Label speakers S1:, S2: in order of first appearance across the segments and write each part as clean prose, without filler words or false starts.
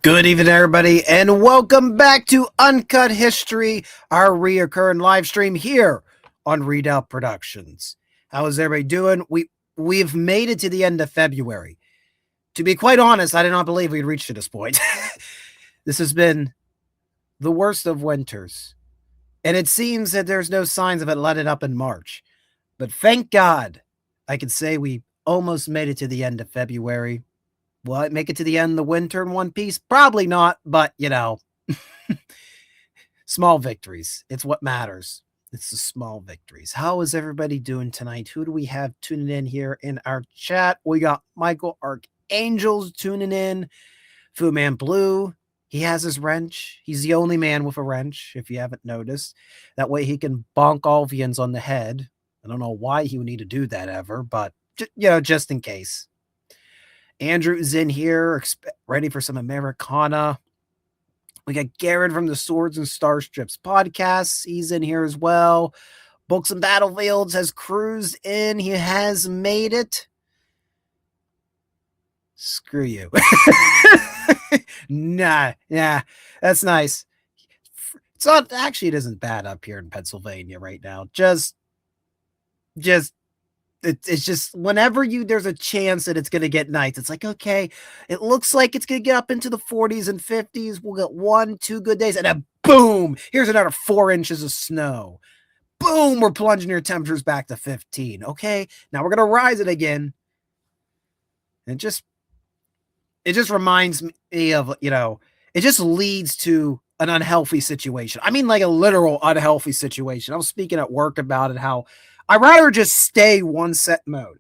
S1: Good evening, everybody, and welcome back to Uncut History, our reoccurring live stream here on Redoubt Productions. How is everybody doing? We've made it to the end of February. To be quite honest, I did not believe we'd reached to this point. This has been the worst of winters, and it seems that there's no signs of it letting up in March. But thank God, I can say we almost made it to the end of February. Will it make it to the end of the winter in one piece? Probably not, but, small victories. It's what matters. It's the small victories. How is everybody doing tonight? Who do we have tuning in here in our chat? We got Michael Archangels tuning in. Fu Man Blue, he has his wrench. He's the only man with a wrench, if you haven't noticed. That way he can bonk Alvians on the head. I don't know why he would need to do that ever, but, just in case. Andrew's in here, ready for some Americana. We got Garrett from the Swords and Starstrips podcast. He's in here as well. Books and Battlefields has cruised in. He has made it. Screw you. Nah, that's nice. It's not, actually, it isn't bad up here in Pennsylvania right now. It's just whenever there's a chance that it's going to get nice, it's like, okay, it looks like it's going to get up into the 40s and 50s. We'll get 1-2 good days, and then boom, here's another 4 inches of snow. Boom, we're plunging your temperatures back to 15. Okay, now we're going to rise it again. And it just reminds me of, it just leads to an unhealthy situation. I mean, like a literal unhealthy situation. I was speaking at work about it, how I'd rather just stay one set mode.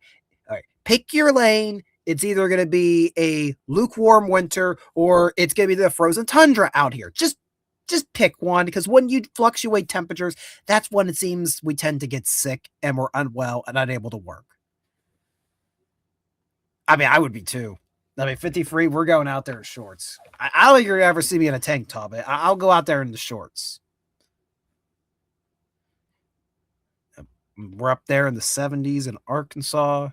S1: All right, pick your lane. It's either going to be a lukewarm winter or it's going to be the frozen tundra out here. Just pick one, because when you fluctuate temperatures, that's when it seems we tend to get sick and we're unwell and unable to work. I mean, I would be too. 53, we're going out there in shorts. I don't think you're going to ever see me in a tank top. I'll go out there in the shorts. We're up there in the 70s in Arkansas.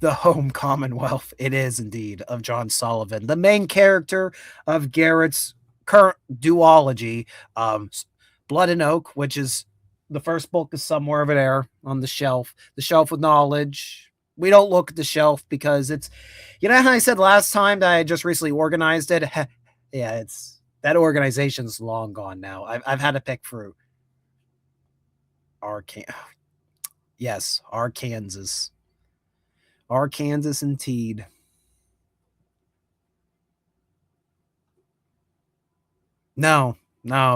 S1: The home commonwealth, it is indeed, of John Sullivan, the main character of Garrett's current duology, Blood and Oak, which is the first book is somewhere over there on the shelf with knowledge. We don't look at the shelf because it's, how I said last time that I just recently organized it? Yeah, that organization's long gone now. I've had to pick through. Yes, Arkansas. Arkansas indeed. No,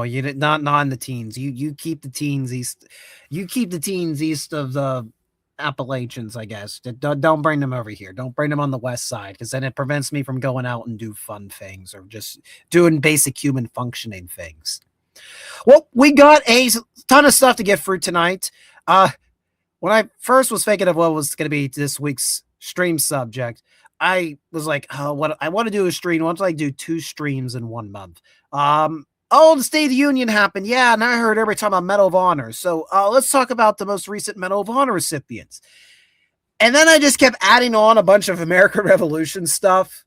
S1: you did not in the teens. You keep the teens east. You keep the teens east of the Appalachians, I guess. Don't bring them over here. Don't bring them on the west side, because then it prevents me from going out and do fun things or just doing basic human functioning things. Well, we got a ton of stuff to get through tonight. When I first was thinking of what was going to be this week's stream subject, I was like, what I want to do a stream. Once I do 2 streams in 1 month. The State of the Union happened. Yeah, and I heard every time about Medal of Honor. So let's talk about the most recent Medal of Honor recipients. And then I just kept adding on a bunch of American Revolution stuff.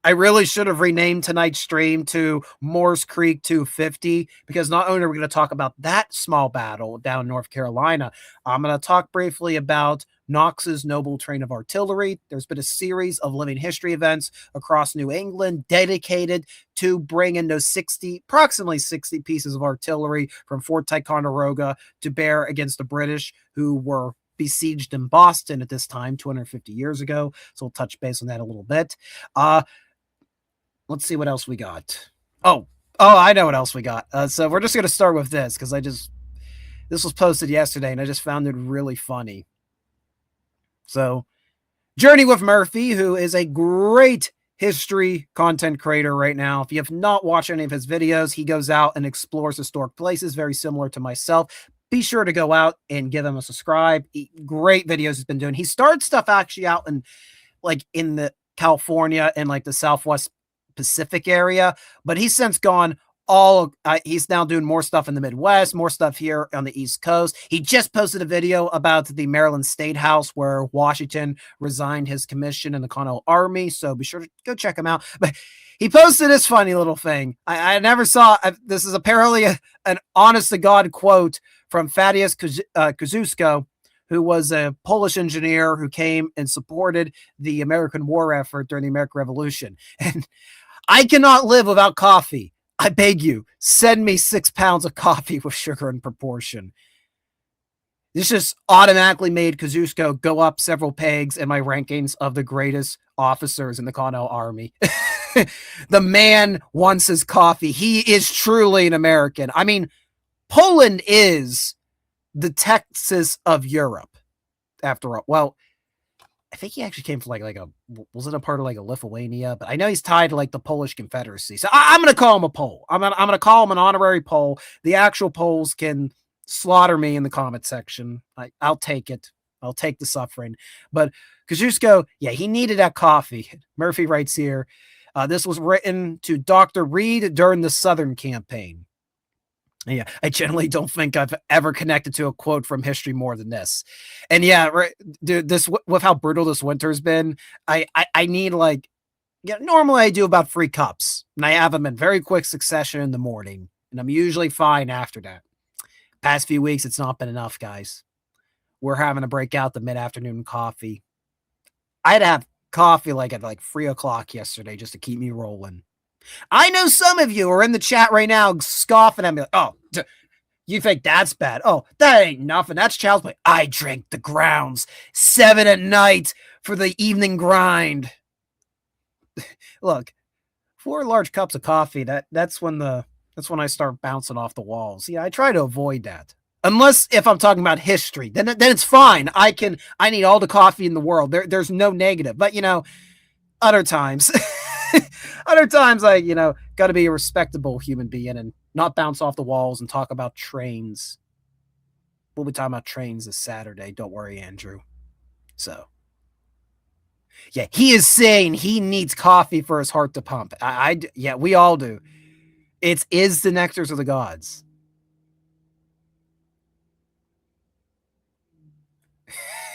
S1: I really should have renamed tonight's stream to Morse Creek 250, because not only are we going to talk about that small battle down in North Carolina, I'm going to talk briefly about Knox's Noble Train of Artillery. There's been a series of living history events across New England dedicated to bringing those approximately 60 pieces of artillery from Fort Ticonderoga to bear against the British, who were besieged in Boston at this time 250 years ago. So we'll touch base on that a little bit. Let's see what else we got. Oh, I know what else we got. So we're just going to start with this, because this was posted yesterday and I just found it really funny. So Journey with Murphy, who is a great history content creator right now. If you have not watched any of his videos, he goes out and explores historic places, very similar to myself. Be sure to go out and give him a subscribe. Great videos he's been doing. He started stuff actually out in the California and like the Southwest Pacific area, but he's since gone he's now doing more stuff in the Midwest, more stuff here on the East Coast. He just posted a video about the Maryland State House where Washington resigned his commission in the Continental Army. So be sure to go check him out. But he posted this funny little thing. I never saw. This is apparently an honest to God quote from Thaddeus Kosciuszko, who was a Polish engineer who came and supported the American war effort during the American Revolution. And I cannot live without coffee. I beg you, send me 6 pounds of coffee with sugar in proportion. This just automatically made Kosciuszko go up several pegs in my rankings of the greatest officers in the Continental Army. The man wants his coffee. He is truly an American. I mean, Poland is the Texas of Europe, after all. Well, I think he actually came from wasn't a part of like a Lithuania, but I know he's tied to like the Polish Confederacy. So I'm going to call him a Pole. I'm going to call him an honorary Pole. The actual Poles can slaughter me in the comment section. I'll take it. I'll take the suffering. But Kosciuszko, yeah, he needed that coffee. Murphy writes here, this was written to Dr. Reed during the Southern campaign. Yeah, I generally don't think I've ever connected to a quote from history more than this. And yeah, right, dude, this with how brutal this winter's been, I need normally I do about 3 cups, and I have them in very quick succession in the morning, and I'm usually fine after that. Past few weeks, it's not been enough, guys. We're having to break out the mid-afternoon coffee. I had to have coffee at 3 o'clock yesterday just to keep me rolling. I know some of you are in the chat right now scoffing at me like, oh, you think that's bad? Oh, that ain't nothing. That's child's play. I drink the grounds 7 at night for the evening grind. Look, 4 large cups of coffee, that's when I start bouncing off the walls. Yeah, I try to avoid that. Unless if I'm talking about history, then it's fine. I need all the coffee in the world. There's no negative. But other times other times I, got to be a respectable human being and not bounce off the walls and talk about trains. We'll be talking about trains this Saturday. Don't worry, Andrew. So, yeah, he is saying he needs coffee for his heart to pump. Yeah, we all do. It is the nectars of the gods.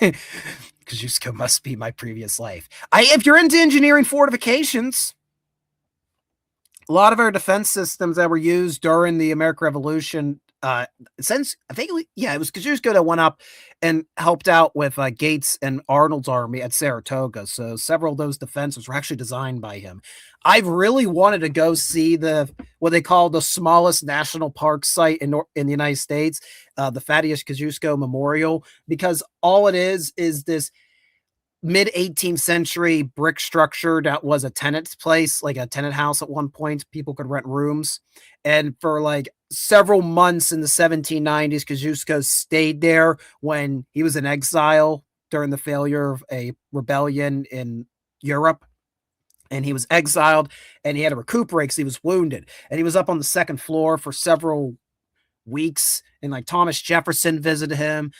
S1: Kosciuszko must be my previous life. If you're into engineering fortifications, a lot of our defense systems that were used during the American Revolution, since I think it was Kosciuszko that went up and helped out with Gates and Arnold's army at Saratoga. So several of those defenses were actually designed by him. I've really wanted to go see what they call the smallest national park site in the United States, the Thaddeus Kosciuszko Memorial, because all it is this mid 18th century brick structure that was a tenant's place, like a tenant house at one point. People could rent rooms. And for several months in the 1790s, Kosciuszko stayed there when he was in exile during the failure of a rebellion in Europe. And he was exiled and he had to recuperate because he was wounded. And he was up on the 2nd floor for several weeks. And Thomas Jefferson visited him.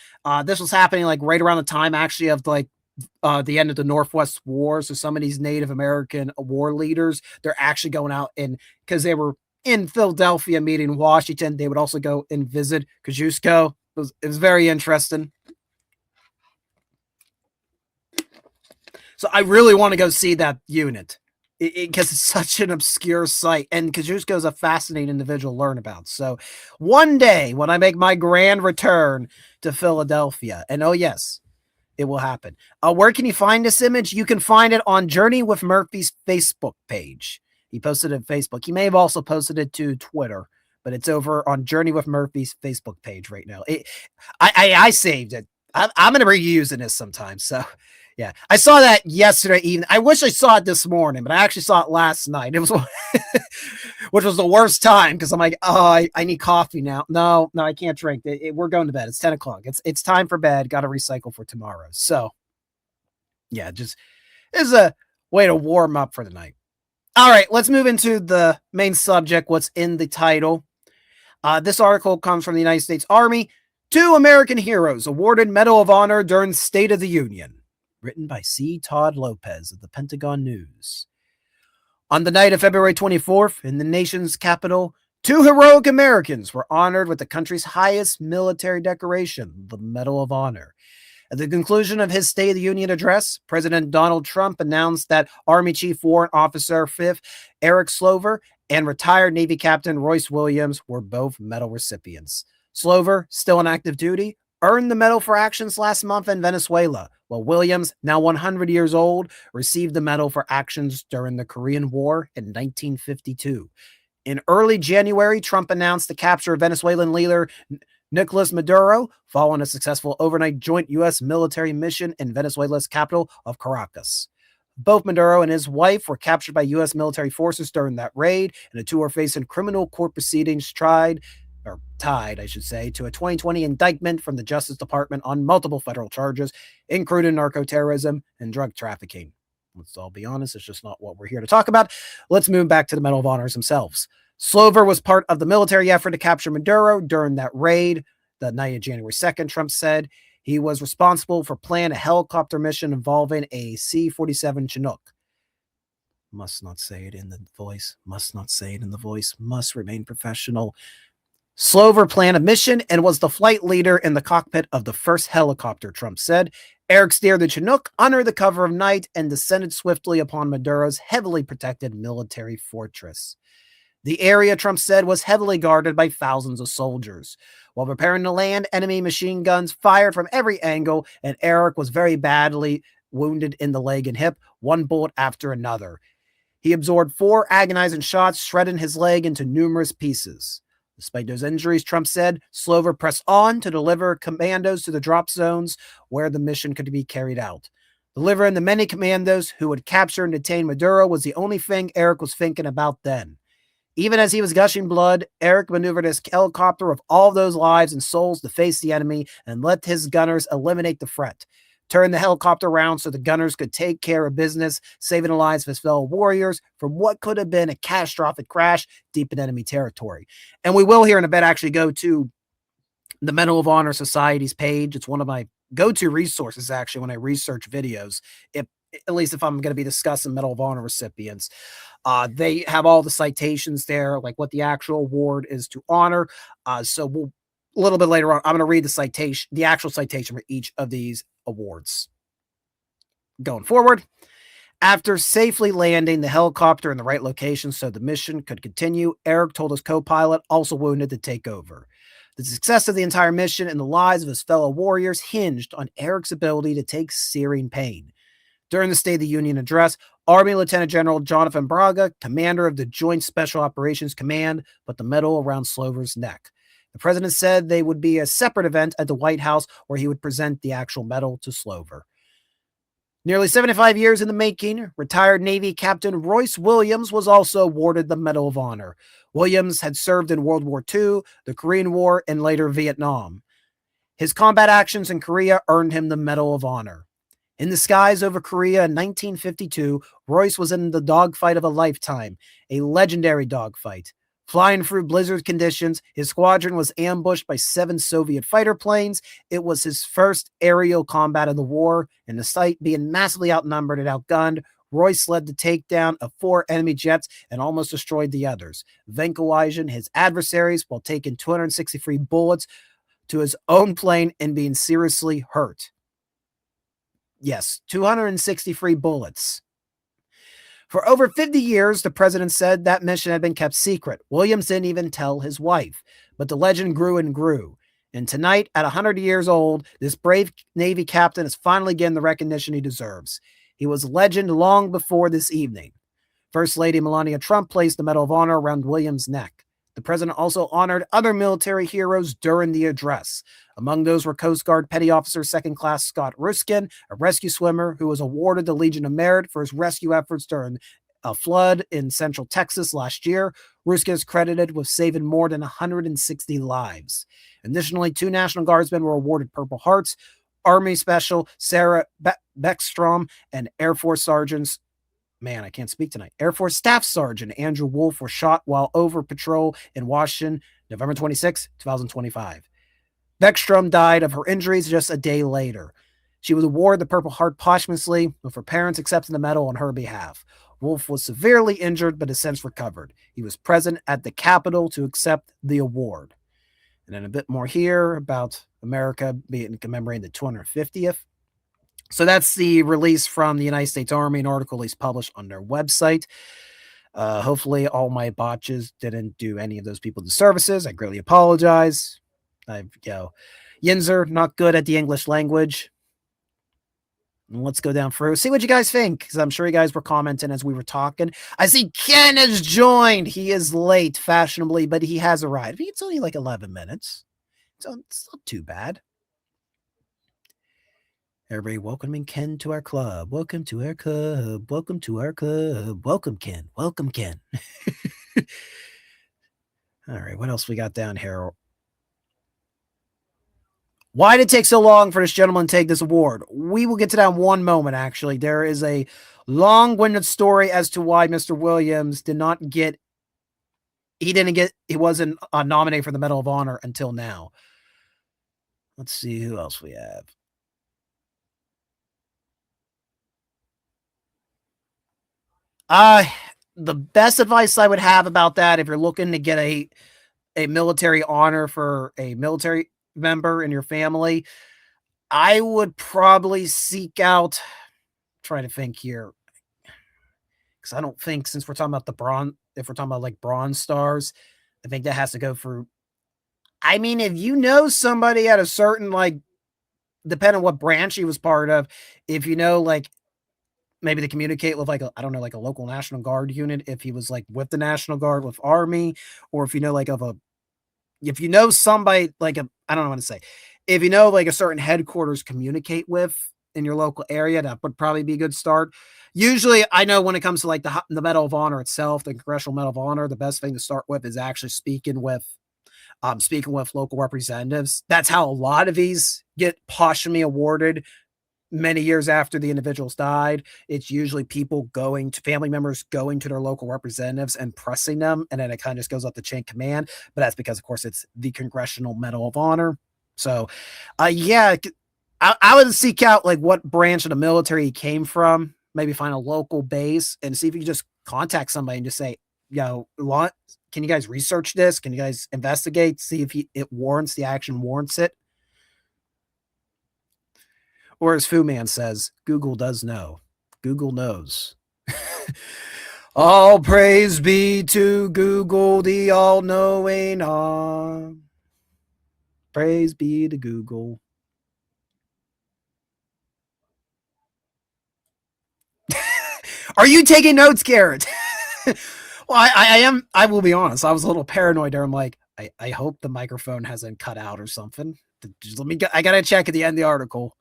S1: This was happening right around the time actually of the end of the Northwest War. So some of these Native American war leaders, they're actually going out because they were in Philadelphia meeting Washington, they would also go and visit Kosciuszko. It was very interesting. So I really want to go see that unit because it's such an obscure site, and Kosciuszko is a fascinating individual to learn about. So one day when I make my grand return to Philadelphia, and oh yes, it will happen. Where can you find this image? You can find it on Journey with Murphy's Facebook page. He posted it on Facebook. He may have also posted it to Twitter, but it's over on Journey with Murphy's Facebook page right now. I saved it. I'm going to be using this sometime. So, yeah, I saw that yesterday evening. I wish I saw it this morning, but I actually saw it last night. It was, which was the worst time because I'm like, oh, I need coffee now. No, I can't drink. We're going to bed. It's 10 o'clock. It's time for bed. Got to recycle for tomorrow. So, yeah, just is a way to warm up for the night. All right, let's move into the main subject, what's in the title. This article comes from the United States Army. 2 American heroes awarded Medal of Honor during State of the Union. Written by C. Todd Lopez of the Pentagon News. On the night of February 24th, in the nation's capital, Two heroic Americans were honored with the country's highest military decoration, the Medal of Honor. At the conclusion of his State of the Union address, President Donald Trump announced that Army Chief Warrant Officer 5th Eric Slover and retired Navy Captain Royce Williams were both medal recipients. Slover, still on active duty, earned the Medal for Actions last month in Venezuela, while Williams, now 100 years old, received the Medal for Actions during the Korean War in 1952. In early January, Trump announced the capture of Venezuelan leader Nicolas Maduro following a successful overnight joint U.S. military mission in Venezuela's capital of Caracas. Both Maduro and his wife were captured by U.S. military forces during that raid, and the two are facing criminal court proceedings tied, I should say, to a 2020 indictment from the Justice Department on multiple federal charges, including narco-terrorism and drug trafficking. Let's all be honest, it's just not what we're here to talk about. Let's move back to the Medal of Honors themselves. Slover was part of the military effort to capture Maduro during that raid. The night of January 2nd, Trump said he was responsible for planning a helicopter mission involving a C-47 Chinook. Must not say it in the voice. Must not say it in the voice. Must remain professional. Slover planned a mission and was the flight leader in the cockpit of the first helicopter, Trump said. Eric steered the Chinook under the cover of night and descended swiftly upon Maduro's heavily protected military fortress. The area, Trump said, was heavily guarded by thousands of soldiers. While preparing to land, enemy machine guns fired from every angle, and Eric was very badly wounded in the leg and hip, one bullet after another. He absorbed 4 agonizing shots, shredding his leg into numerous pieces. Despite those injuries, Trump said, Slover pressed on to deliver commandos to the drop zones where the mission could be carried out. Delivering the many commandos who would capture and detain Maduro was the only thing Eric was thinking about then. Even as he was gushing blood, Eric maneuvered his helicopter with all those lives and souls to face the enemy and let his gunners eliminate the threat. Turned the helicopter around so the gunners could take care of business, saving the lives of his fellow warriors from what could have been a catastrophic crash deep in enemy territory. And we will here in a bit actually go to the Medal of Honor Society's page. It's one of my go-to resources actually when I research videos, at least if I'm going to be discussing Medal of Honor recipients. They have all the citations there, like what the actual award is to honor. So we'll, a little bit later on, I'm going to read the actual citation for each of these awards. Going forward, after safely landing the helicopter in the right location so the mission could continue, Eric told his co-pilot, also wounded, to take over. The success of the entire mission and the lives of his fellow warriors hinged on Eric's ability to take searing pain. During the State of the Union address, Army Lieutenant General Jonathan Braga, commander of the Joint Special Operations Command, put the medal around Slover's neck. The president said they would be a separate event at the White House where he would present the actual medal to Slover. Nearly 75 years in the making, retired Navy Captain Royce Williams was also awarded the Medal of Honor. Williams had served in World War II, the Korean War, and later Vietnam. His combat actions in Korea earned him the Medal of Honor. In the skies over Korea in 1952, Royce was in the dogfight of a lifetime, a legendary dogfight. Flying through blizzard conditions, his squadron was ambushed by 7 Soviet fighter planes. It was his first aerial combat of the war, and despite being massively outnumbered and outgunned, Royce led the takedown of 4 enemy jets and almost destroyed the others, vanquishing his adversaries while taking 263 bullets to his own plane and being seriously hurt. Yes, 263 bullets. For over 50 years, the president said that mission had been kept secret. Williams didn't even tell his wife, but the legend grew and grew. And tonight, at 100 years old, this brave Navy captain is finally getting the recognition he deserves. He was a legend long before this evening. First Lady Melania Trump placed the Medal of Honor around Williams' neck. The president also honored other military heroes during the address. Among those were Coast Guard Petty Officer Second Class Scott Ruskin, a rescue swimmer who was awarded the Legion of Merit for his rescue efforts during a flood in central Texas last year. Ruskin is credited with saving more than 160 lives. Additionally, 2 National Guardsmen were awarded Purple Hearts. Army Special Sarah Beckstrom and Air Force Sergeants Air Force Staff Sergeant Andrew Wolf were shot while over patrol in Washington, November 26, 2025. Beckstrom died of her injuries just a day later. She was awarded the Purple Heart posthumously, with her parents accepting the medal on her behalf. Wolf was severely injured but has since recovered. He was present at the Capitol to accept the award. And then a bit more here about America being commemorating the 250th. So that's the release from the United States Army, an article is published on their website. Hopefully, all my botches didn't do any of those people disservices. I greatly apologize. Yinzer, not good at the English language. Let's go down through. See what you guys think, because I'm sure you guys were commenting as we were talking. I see Ken has joined. He is late, fashionably, but he has arrived. It's only like 11 minutes. So it's not too bad. Everybody welcoming Ken to our club. Welcome to our club. Welcome to our club. Welcome, Ken. Welcome, Ken. All right, what else we got down here? Why did it take so long for this gentleman to take this award? We will get to that in one moment, actually. There is a long-winded story as to why Mr. Williams did not get, he wasn't nominated for the Medal of Honor until now. Let's see who else we have. The best advice I would have about that, if you're looking to get a military honor for a military member in your family, I would probably seek out, trying to think here, because I don't think, since we're talking about the bronze, if we're talking about like bronze stars, I think that has to go through. I mean, if you know somebody at a certain, like, depending on what branch he was part of, if you know, like, maybe to communicate with, like, I don't know, like a local National Guard unit, if he was like with the National Guard, with Army, or if you know, like, if you know somebody, like I don't know what to say, if you know, like, a certain headquarters communicate with in your local area, that would probably be a good start. Usually, I know when it comes to like the Medal of Honor itself, the Congressional Medal of Honor, the best thing to start with is actually speaking with local representatives. That's how a lot of these get posthumously awarded many years after the individuals died. It's usually family members going to their local representatives and pressing them, and then it kind of just goes up the chain of command. But that's because, of course, it's the Congressional Medal of Honor. So, yeah, I would seek out like what branch of the military he came from. Maybe find a local base and see if you can just contact somebody and just say, can you guys research this? Can you guys investigate? See if it warrants, the action warrants it. Or as Fu Man says, Google does know. Google knows. All praise be to Google, the all-knowing arm. Praise be to Google. Are you taking notes, Garrett? Well, I am. I will be honest. I was a little paranoid there. I'm like, I hope the microphone hasn't cut out or something. Just I gotta check at the end of the article.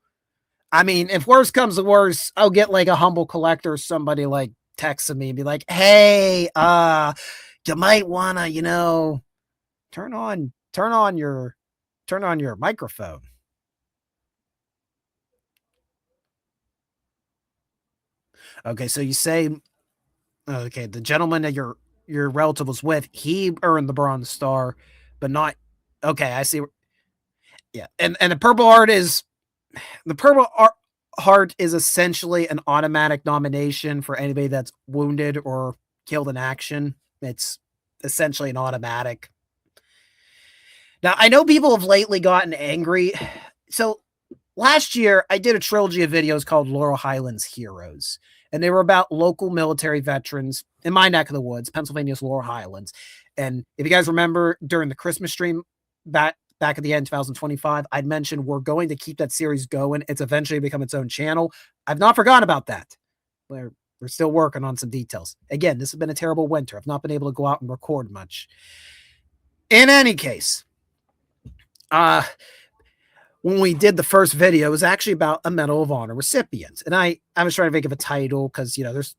S1: I mean, if worse comes to worse, I'll get like a humble collector or somebody like texting me and be like, hey, you might wanna, turn on your microphone. Okay, so you say, okay, the gentleman that your relative was with, he earned the Bronze Star, but not. Okay, I see. Yeah, and the Purple Heart is essentially an automatic nomination for anybody that's wounded or killed in action. It's essentially an automatic. Now, I know people have lately gotten angry. So last year, I did a trilogy of videos called Laurel Highlands Heroes, and they were about local military veterans in my neck of the woods, Pennsylvania's Laurel Highlands. And if you guys remember, during the Christmas stream back at the end 2025, I'd mentioned we're going to keep that series going. It's eventually become its own channel. I've not forgotten about that. We're still working on some details. Again, this has been a terrible winter. I've not been able to go out and record much. In any case, when we did the first video, it was actually about a Medal of Honor recipient. And I was trying to think of a title because, there's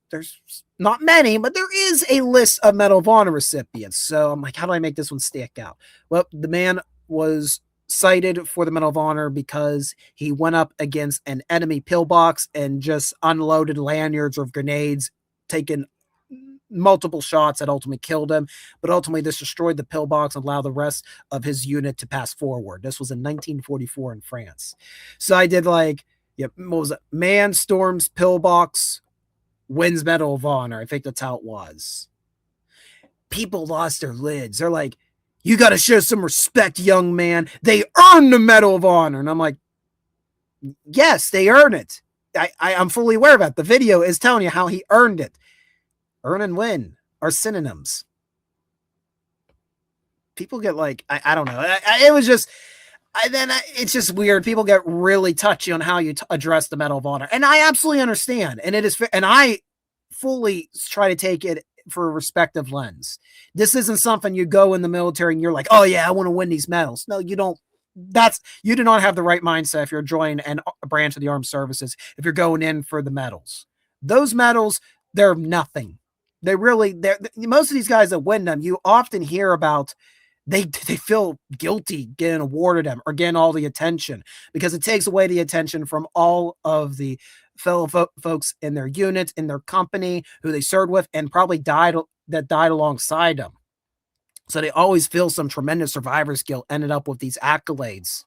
S1: not many, but there is a list of Medal of Honor recipients. So I'm like, how do I make this one stick out? Well, the man was cited for the Medal of Honor because he went up against an enemy pillbox and just unloaded lanyards of grenades, taking multiple shots that ultimately killed him, but ultimately this destroyed the pillbox and allowed the rest of his unit to pass forward. This was in 1944 in France. So I did like, what was it? Man storms pillbox wins Medal of Honor. I think that's how it was. People lost their lids. They're like, you got to show some respect, young man. They earned the Medal of Honor. And I'm like, yes, they earn it. I'm fully aware of that. The video is telling you how he earned it. Earn and win are synonyms. People get like, I don't know. It was just, it's just weird. People get really touchy on how you address the Medal of Honor. And I absolutely understand. And it is, and I fully try to take it for a respective lens. This isn't something you go in the military and you're like, oh yeah, I want to win these medals. No, you don't. You do not have the right mindset if you're joining a branch of the armed services, if you're going in for the medals. Those medals, they're nothing. Most of these guys that win them, you often hear about they feel guilty getting awarded them or getting all the attention because it takes away the attention from all of the fellow folks in their units, in their company, who they served with and probably died alongside them. So they always feel some tremendous survivor's guilt, ended up with these accolades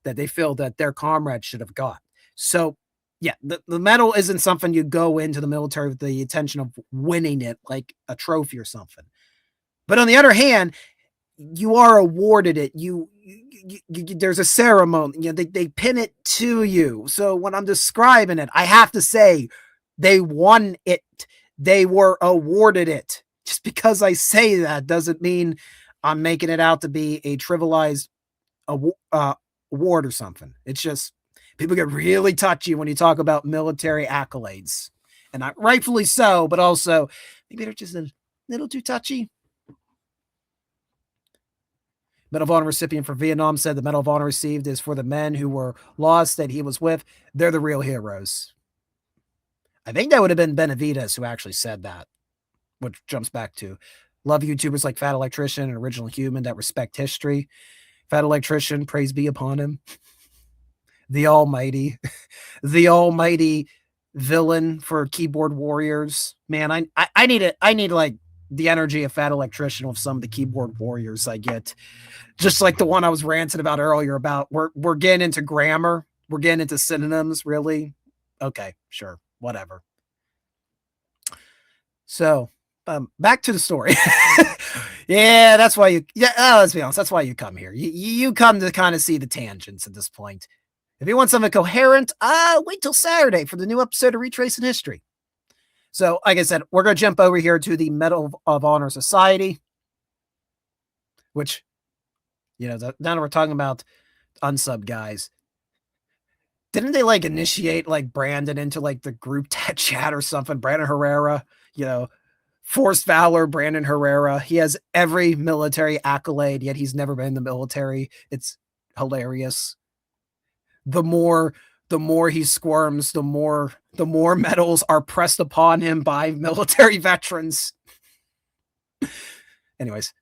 S1: that they feel that their comrades should have got. So yeah, the medal isn't something you go into the military with the intention of winning it like a trophy or something. But on the other hand, you are awarded it. There's a ceremony. You know, they pin it to you. So when I'm describing it, I have to say they won it. They were awarded it. Just because I say that doesn't mean I'm making it out to be a trivialized award or something. It's just people get really touchy when you talk about military accolades, and rightfully so. But also maybe they're just a little too touchy. Medal of Honor recipient for Vietnam said the Medal of Honor received is for the men who were lost that he was with. They're the real heroes. I think that would have been Benavides who actually said that, which jumps back to love YouTubers like Fat Electrician and Original Human that respect history. Fat Electrician, praise be upon him. The almighty villain for keyboard warriors. Man, I need like the energy of Fat Electrician with some of the keyboard warriors I get. Just like the one I was ranting about earlier about we're getting into grammar. We're getting into synonyms, really. Okay, sure. Whatever. So, back to the story. Yeah, that's why let's be honest. That's why you come here. You come to kind of see the tangents at this point. If you want something coherent, wait till Saturday for the new episode of Retracing History. So, like I said, we're going to jump over here to the Medal of Honor Society, which, now that we're talking about unsub guys. Didn't they like initiate like Brandon into like the group chat or something? Brandon Herrera, Forced Valor, Brandon Herrera. He has every military accolade, yet he's never been in the military. It's hilarious. The more he squirms, the more medals are pressed upon him by military veterans. Anyways,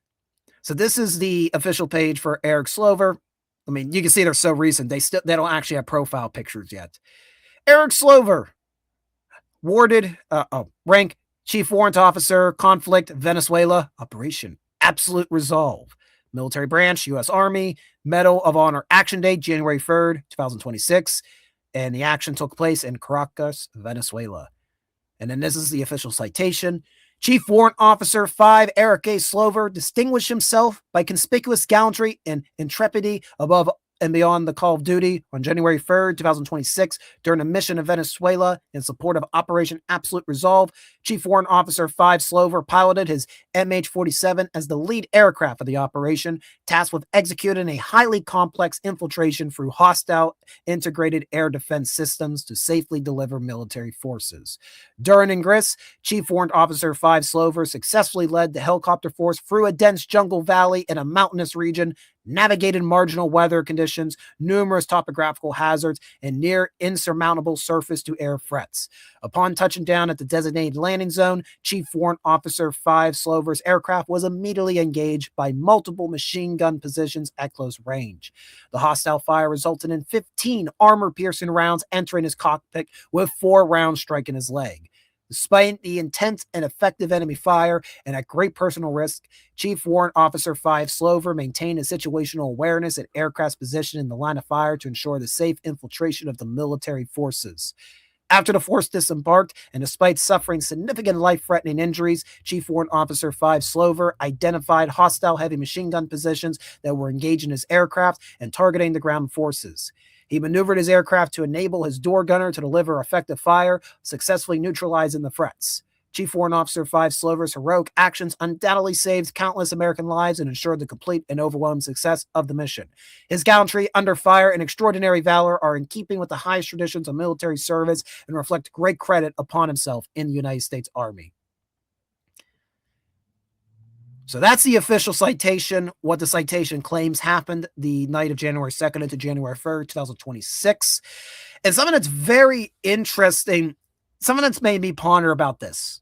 S1: so this is the official page for Eric Slover. I mean, you can see they're so recent. They don't actually have profile pictures yet. Eric Slover, awarded rank Chief Warrant Officer, Conflict, Venezuela, Operation Absolute Resolve. Military branch, U.S. Army, Medal of Honor Action Date, January 3rd, 2026. And the action took place in Caracas, Venezuela. And then this is the official citation. Chief Warrant Officer 5, Eric A. Slover, distinguished himself by conspicuous gallantry and intrepidity above and beyond the call of duty on January 3rd, 2026, during a mission in Venezuela in support of Operation Absolute Resolve. Chief Warrant Officer 5 Slover piloted his MH-47 as the lead aircraft of the operation, tasked with executing a highly complex infiltration through hostile integrated air defense systems to safely deliver military forces. During ingress, Chief Warrant Officer 5 Slover successfully led the helicopter force through a dense jungle valley in a mountainous region, navigated marginal weather conditions, numerous topographical hazards, and near insurmountable surface-to-air threats. Upon touching down at the designated landing zone, Chief Warrant Officer 5 Slover's aircraft was immediately engaged by multiple machine gun positions at close range. The hostile fire resulted in 15 armor-piercing rounds entering his cockpit, with 4 rounds striking his leg. Despite the intense and effective enemy fire and at great personal risk, Chief Warrant Officer 5 Slover maintained a situational awareness at aircraft's position in the line of fire to ensure the safe infiltration of the military forces. After the force disembarked, and despite suffering significant life-threatening injuries, Chief Warrant Officer 5 Slover identified hostile heavy machine gun positions that were engaged in his aircraft and targeting the ground forces. He maneuvered his aircraft to enable his door gunner to deliver effective fire, successfully neutralizing the threats. Chief Warrant Officer 5 Slover's heroic actions undoubtedly saved countless American lives and ensured the complete and overwhelming success of the mission. His gallantry under fire and extraordinary valor are in keeping with the highest traditions of military service and reflect great credit upon himself in the United States Army. So that's the official citation. What the citation claims happened the night of January 2nd into January 3rd, 2026. And something that's very interesting, something that's made me ponder about this.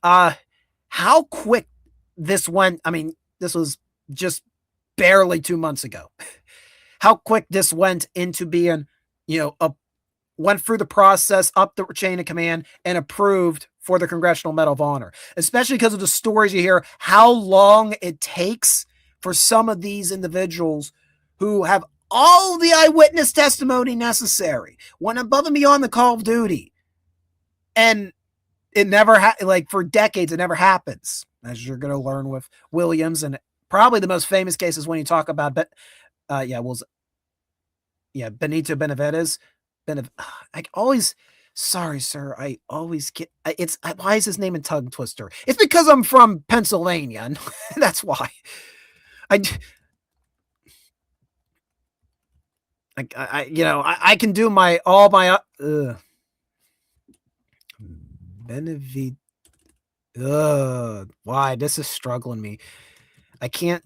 S1: How quick this went. I mean, this was just barely 2 months ago. How quick this went into being, went through the process, up the chain of command, and approved for the Congressional Medal of Honor, especially because of the stories you hear, how long it takes for some of these individuals who have all the eyewitness testimony necessary, went above and beyond the call of duty. And it never, for decades, it never happens, as you're going to learn with Williams. And probably the most famous case is when you talk about, Benito Benavides. I always, sorry, sir, I always get, why is his name in Tongue Twister? It's because I'm from Pennsylvania, and that's why. I can do all my, Benavides. Why? This is struggling me. I can't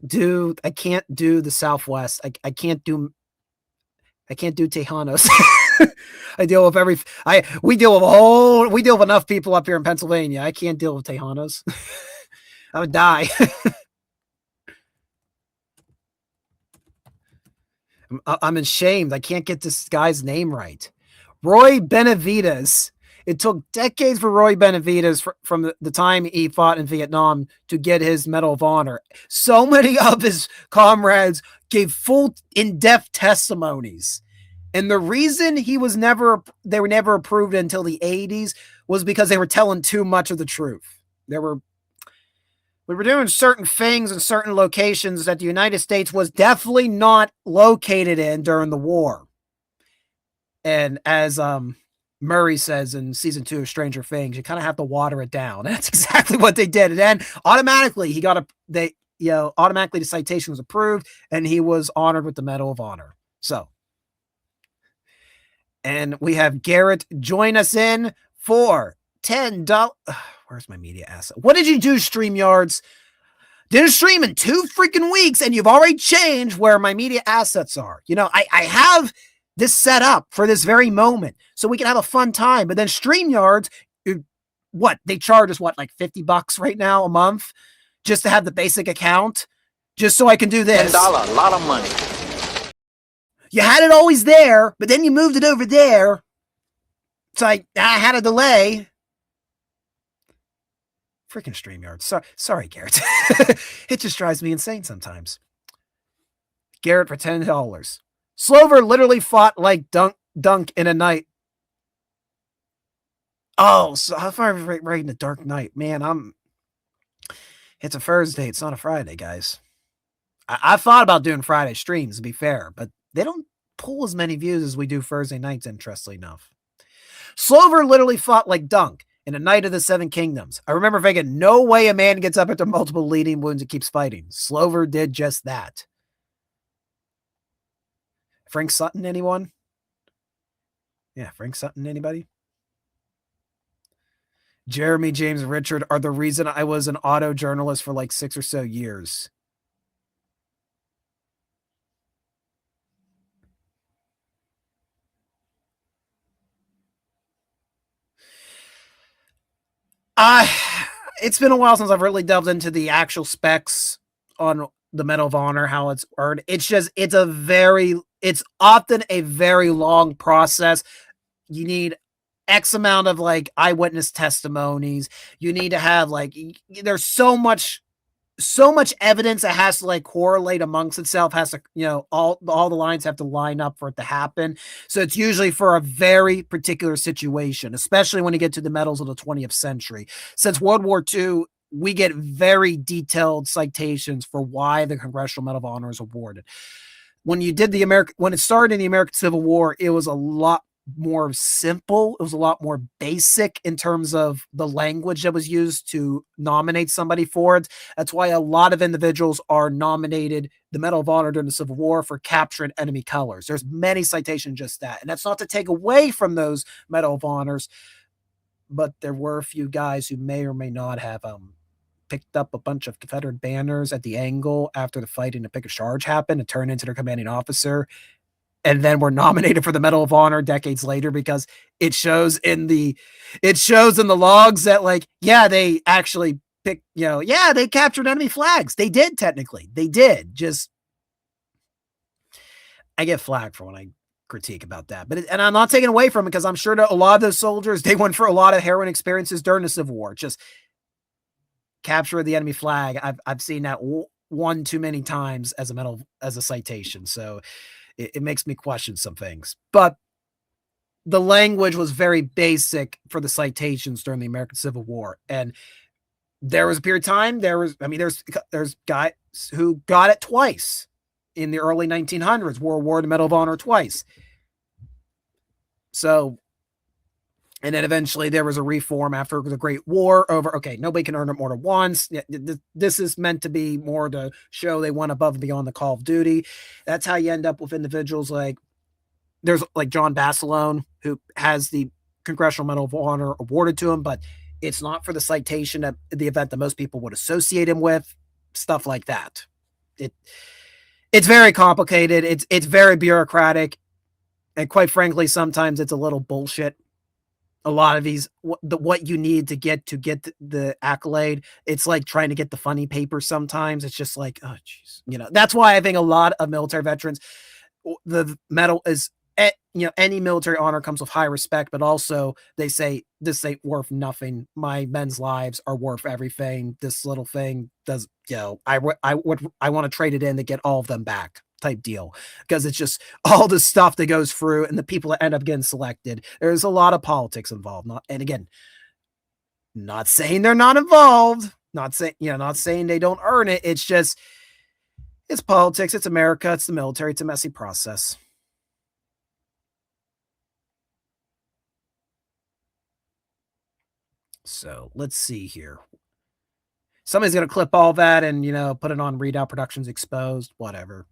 S1: do the Southwest. I can't do Tejanos. We deal with enough people up here in Pennsylvania. I can't deal with Tejanos. I would die. I'm ashamed. I can't get this guy's name right. Roy Benavides. It took decades for Roy Benavides from the time he fought in Vietnam to get his Medal of Honor. So many of his comrades gave full in-depth testimonies. And the reason they were never approved until the 80s was because they were telling too much of the truth. We were doing certain things in certain locations that the United States was definitely not located in during the war. And as Murray says in season 2 of Stranger Things, you kind of have to water it down. That's exactly what they did. And then automatically automatically the citation was approved and he was honored with the Medal of Honor. So, and we have Garrett join us in for $10. Where's my media asset? What did you do, StreamYards? Didn't stream in 2 freaking weeks and you've already changed where my media assets are. I have this set up for this very moment so we can have a fun time. But then StreamYards, they charge us like $50 right now a month just to have the basic account, just so I can do this.
S2: $10, a lot of money.
S1: You had it always there, but then you moved it over there. So I had a delay. Freaking StreamYards. Sorry, Garrett. It just drives me insane sometimes. Garrett for $10. Slover literally fought like Dunk in a night. Oh, so how far are we right in the Dark Knight? Man, it's a Thursday. It's not a Friday, guys. I thought about doing Friday streams, to be fair, but they don't pull as many views as we do Thursday nights, interestingly enough. Slover literally fought like Dunk in a Night of the Seven Kingdoms. I remember thinking, no way a man gets up after multiple bleeding wounds and keeps fighting. Slover did just that. Frank Sutton, anyone? Yeah, Frank Sutton, anybody? Jeremy, James, and Richard are the reason I was an auto journalist for like 6 or so years. It's been a while since I've really delved into the actual specs on the Medal of Honor, how it's earned. It's often a very long process. You need X amount of eyewitness testimonies. You need to have there's so much so much evidence that has to like correlate amongst itself, has to, all the lines have to line up for it to happen. So it's usually for a very particular situation, especially when you get to the medals of the 20th century. Since World War II, we get very detailed citations for why the Congressional Medal of Honor is awarded. When it started in the American Civil War, it was a lot more simple. It was a lot more basic in terms of the language that was used to nominate somebody for it. That's why a lot of individuals are nominated the Medal of Honor during the Civil War for capturing enemy colors. There's many citations just that. And that's not to take away from those Medal of Honors, but there were a few guys who may or may not have picked up a bunch of Confederate banners at the angle after the fight and a pick a charge happened and turned into their commanding officer, and then were nominated for the Medal of Honor decades later because it shows in the logs that like, yeah, they actually picked, yeah, they captured enemy flags. They did technically. They did. Just I get flack for when I critique about that. And I'm not taking away from it because I'm sure that a lot of those soldiers, they went for a lot of harrowing experiences during the Civil War. Just capture the enemy flag. I've seen that one too many times as a citation. So it makes me question some things. But the language was very basic for the citations during the American Civil War. And there was a period of time, there's guys who got it twice in the early 1900s, were awarded the Medal of Honor twice. So, and then eventually there was a reform after the Great War over, okay, nobody can earn it more than once. This is meant to be more to show they went above and beyond the call of duty. That's how you end up with individuals like, there's like John Basilone, who has the Congressional Medal of Honor awarded to him, but it's not for the citation at the event that most people would associate him with, stuff like that. It's very complicated. It's very bureaucratic. And quite frankly, sometimes it's a little bullshit. A lot of these, what you need to get the accolade, it's like trying to get the funny paper sometimes. It's just like, oh, jeez. That's why I think a lot of military veterans, the medal is, any military honor comes with high respect, but also they say this ain't worth nothing. My men's lives are worth everything. This little thing does, I want to trade it in to get all of them back type deal, because it's just all the stuff that goes through and the people that end up getting selected. There's a lot of politics involved. And again, not saying they're not involved, not saying they don't earn it. It's just, it's politics. It's America. It's the military. It's a messy process. So let's see here. Somebody's going to clip all that and, put it on Readout Productions Exposed, whatever.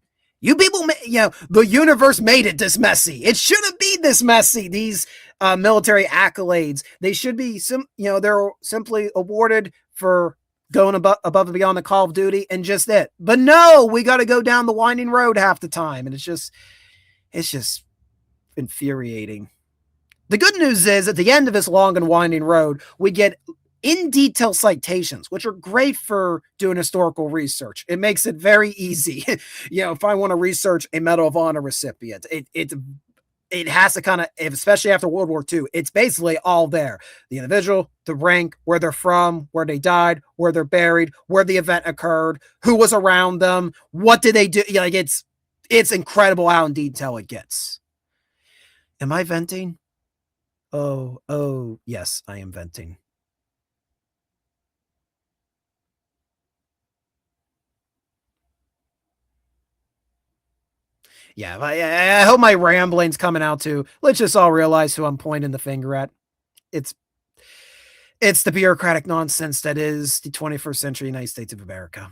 S1: You people, the universe made it this messy. It shouldn't be this messy. These military accolades, they should be, they're simply awarded for going above and beyond the call of duty and just it. But no, we got to go down the winding road half the time. And it's just infuriating. The good news is at the end of this long and winding road, we get in detail citations, which are great for doing historical research. It makes it very easy. If I want to research a Medal of Honor recipient, it has to kind of, especially after World War II, it's basically all there. The individual, the rank, where they're from, where they died, where they're buried, where the event occurred, who was around them, what did they do? It's incredible how in detail it gets. Am I venting? Oh, yes, I am venting. Yeah, I hope my rambling's coming out too. Let's just all realize who I'm pointing the finger at. It's the bureaucratic nonsense that is the 21st century United States of America.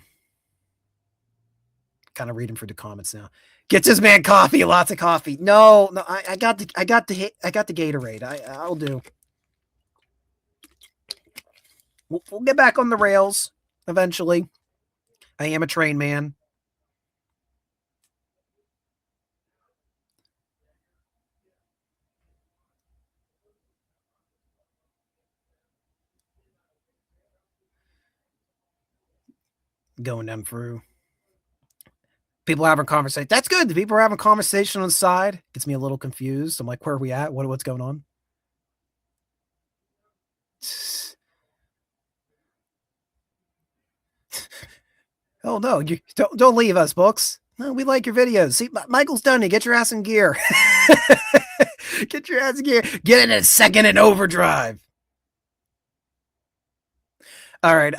S1: Kind of reading through the comments now. Get this man coffee, lots of coffee. No, I got the Gatorade. I'll do. We'll get back on the rails eventually. I am a train man. Going them through. People having conversation. That's good. The people are having conversation on the side. Gets me a little confused. I'm like, where are we at? What's going on? Oh no, you don't leave us, books. No, we like your videos. See, Michael's done it. Get your ass in gear. Get your ass in gear. Get in a second in overdrive. All right.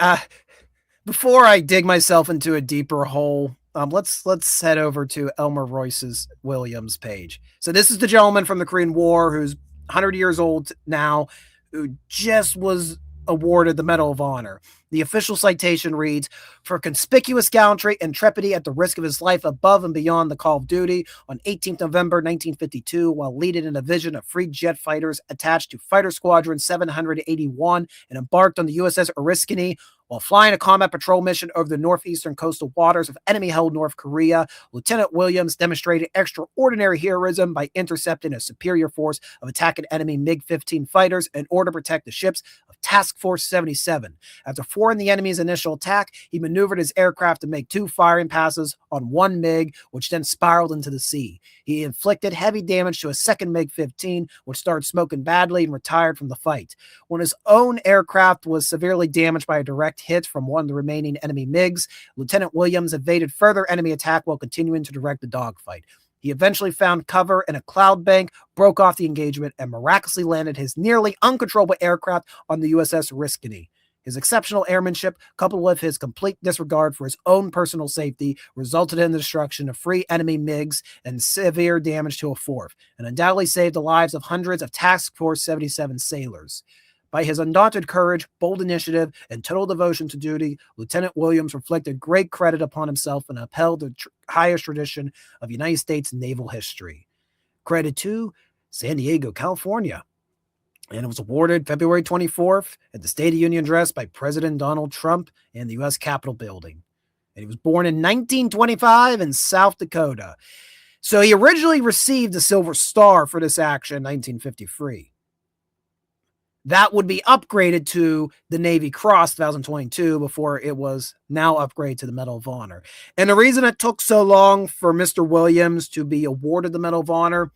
S1: Before I dig myself into a deeper hole, let's head over to Elmer Royce's Williams page. So this is the gentleman from the Korean War who's 100 years old now, who just was awarded the Medal of Honor. The official citation reads, for conspicuous gallantry and intrepidity at the risk of his life above and beyond the call of duty on 18th November 1952, while leading in a division of free jet fighters attached to Fighter Squadron 781 and embarked on the USS Oriskany while flying a combat patrol mission over the northeastern coastal waters of enemy-held North Korea. Lieutenant Williams demonstrated extraordinary heroism by intercepting a superior force of attacking enemy MiG-15 fighters in order to protect the ships of Task Force 77. After thwarting the enemy's initial attack, he maneuvered his aircraft to make 2 firing passes on one MiG, which then spiraled into the sea. He inflicted heavy damage to a second MiG-15, which started smoking badly and retired from the fight. When his own aircraft was severely damaged by a direct hit from one of the remaining enemy MiGs, Lieutenant Williams evaded further enemy attack while continuing to direct the dogfight. He eventually found cover in a cloud bank, broke off the engagement, and miraculously landed his nearly uncontrollable aircraft on the USS Oriskany. His exceptional airmanship, coupled with his complete disregard for his own personal safety, resulted in the destruction of 3 enemy MiGs and severe damage to a 4th, and undoubtedly saved the lives of hundreds of Task Force 77 sailors. By his undaunted courage, bold initiative, and total devotion to duty, Lieutenant Williams reflected great credit upon himself and upheld the highest tradition of United States naval history. Credit to San Diego, California. And it was awarded February 24th at the State of the Union address by President Donald Trump in the U.S. Capitol building. And he was born in 1925 in South Dakota. So he originally received the Silver Star for this action in 1953. That would be upgraded to the Navy Cross 2022 before it was now upgraded to the Medal of Honor. And the reason it took so long for Mr. Williams to be awarded the Medal of Honor,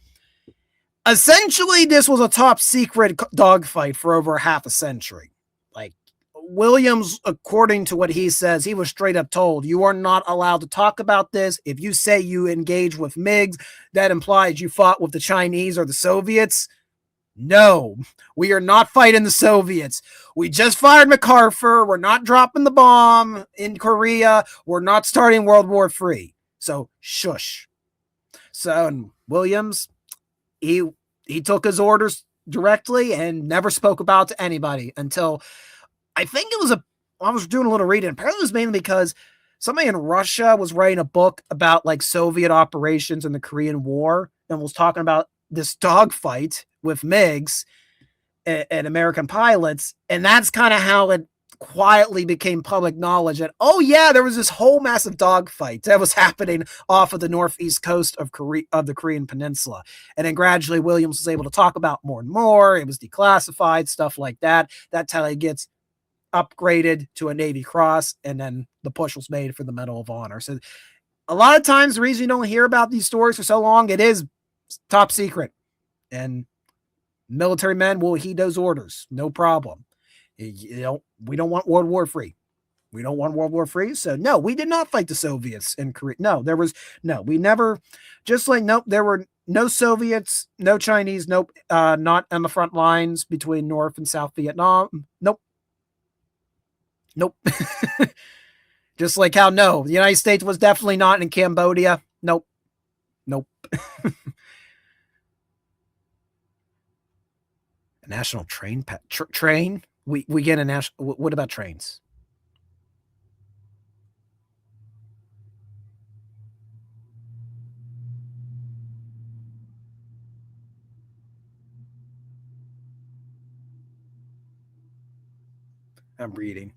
S1: essentially this was a top secret dogfight for over half a century. Like, Williams, according to what he says, he was straight up told, you are not allowed to talk about this. If you say you engage with MiGs, that implies you fought with the Chinese or the Soviets. No, we are not fighting the Soviets. We just fired MacArthur. We're not dropping the bomb in Korea. We're not starting World War III. So shush. So and Williams, he took his orders directly and never spoke about it to anybody until I think it was I was doing a little reading. Apparently it was mainly because somebody in Russia was writing a book about like Soviet operations in the Korean War and was talking about this dogfight with MiGs and American pilots. And that's kind of how it quietly became public knowledge that, oh yeah, there was this whole massive dogfight that was happening off of the northeast coast of the Korean Peninsula. And then gradually Williams was able to talk about more and more. It was declassified, stuff like that. That's how he gets upgraded to a Navy Cross. And then the push was made for the Medal of Honor. So a lot of times the reason you don't hear about these stories for so long, it is top secret. And military men will heed those orders. No problem. We don't want World War III. We don't want World War III. So no, we did not fight the Soviets in Korea. No, we never, just like, nope, there were no Soviets, no Chinese, nope, not on the front lines between North and South Vietnam. Nope. Nope. Just like how, no, the United States was definitely not in Cambodia. Nope. Nope. A national train train. We get a national. What about trains? I'm reading.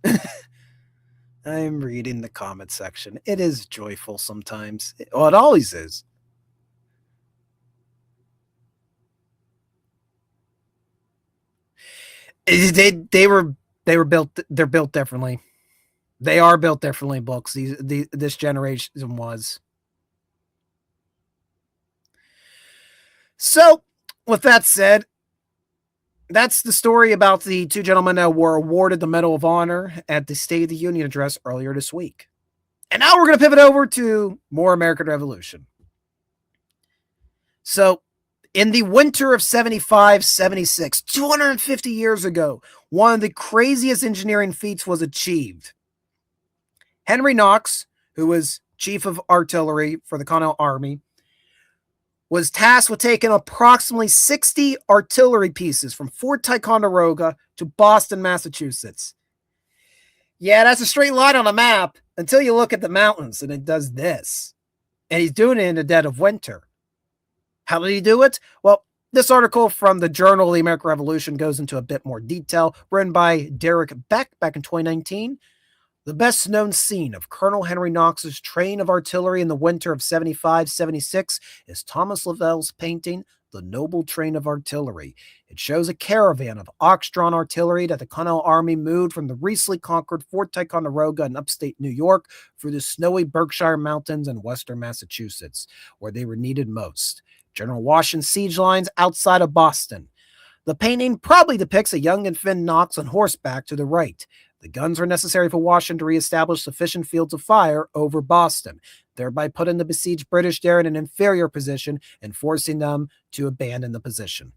S1: I'm reading the comment section. It is joyful sometimes. Well, it always is. They were built. They're built differently. They are built differently. Books. This generation was. So, with that said, that's the story about the 2 gentlemen that were awarded the Medal of Honor at the State of the Union address earlier this week. And now we're going to pivot over to more American Revolution. So, in the winter of 75, 76, 250 years ago, one of the craziest engineering feats was achieved. Henry Knox, who was chief of artillery for the Continental Army, was tasked with taking approximately 60 artillery pieces from Fort Ticonderoga to Boston, Massachusetts. Yeah, that's a straight line on a map until you look at the mountains and it does this. And he's doing it in the dead of winter. How did he do it? Well, this article from the Journal of the American Revolution goes into a bit more detail, written by Derek Beck back in 2019. The best known scene of Colonel Henry Knox's train of artillery in the winter of 75-76 is Thomas Lavell's painting, The Noble Train of Artillery. It shows a caravan of ox-drawn artillery that the Continental Army moved from the recently conquered Fort Ticonderoga in upstate New York through the snowy Berkshire Mountains and western Massachusetts, where they were needed most. General Washington's siege lines outside of Boston. The painting probably depicts a young and thin Knox on horseback to the right. The guns were necessary for Washington to reestablish sufficient fields of fire over Boston, thereby putting the besieged British there in an inferior position and forcing them to abandon the position.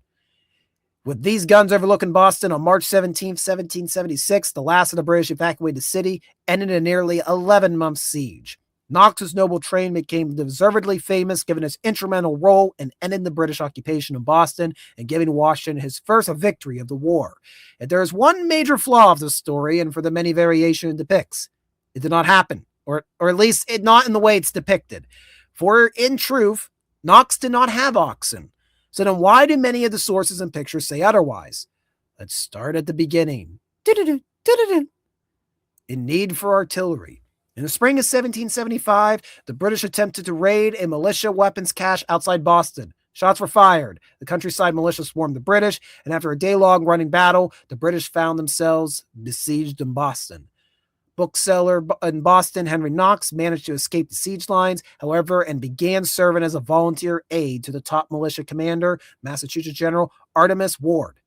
S1: With these guns overlooking Boston on March 17, 1776, the last of the British evacuated the city, ending a nearly 11-month siege. Knox's noble train became deservedly famous given its instrumental role in ending the British occupation of Boston and giving Washington his first victory of the war. If there is one major flaw of this story, and for the many variations it depicts, it did not happen, or at least it not in the way it's depicted. For in truth, Knox did not have oxen. So then why do many of the sources and pictures say otherwise? Let's start at the beginning. In need for artillery. In the spring of 1775, the British attempted to raid a militia weapons cache outside Boston. Shots were fired. The countryside militia swarmed the British, and after a day-long running battle, the British found themselves besieged in Boston. Bookseller in Boston, Henry Knox, managed to escape the siege lines, however, and began serving as a volunteer aide to the top militia commander, Massachusetts General Artemus Ward.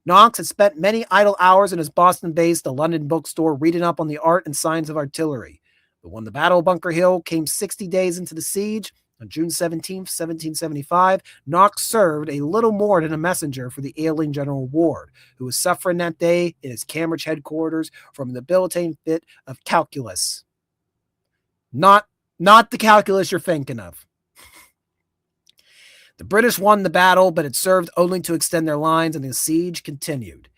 S1: Knox had spent many idle hours in his Boston-based London bookstore reading up on the art and science of artillery. But when the Battle of Bunker Hill came 60 days into the siege, on June 17, 1775, Knox served a little more than a messenger for the ailing General Ward, who was suffering that day in his Cambridge headquarters from a debilitating fit of calculus. Not the calculus you're thinking of. The British won the battle, but it served only to extend their lines, and the siege continued.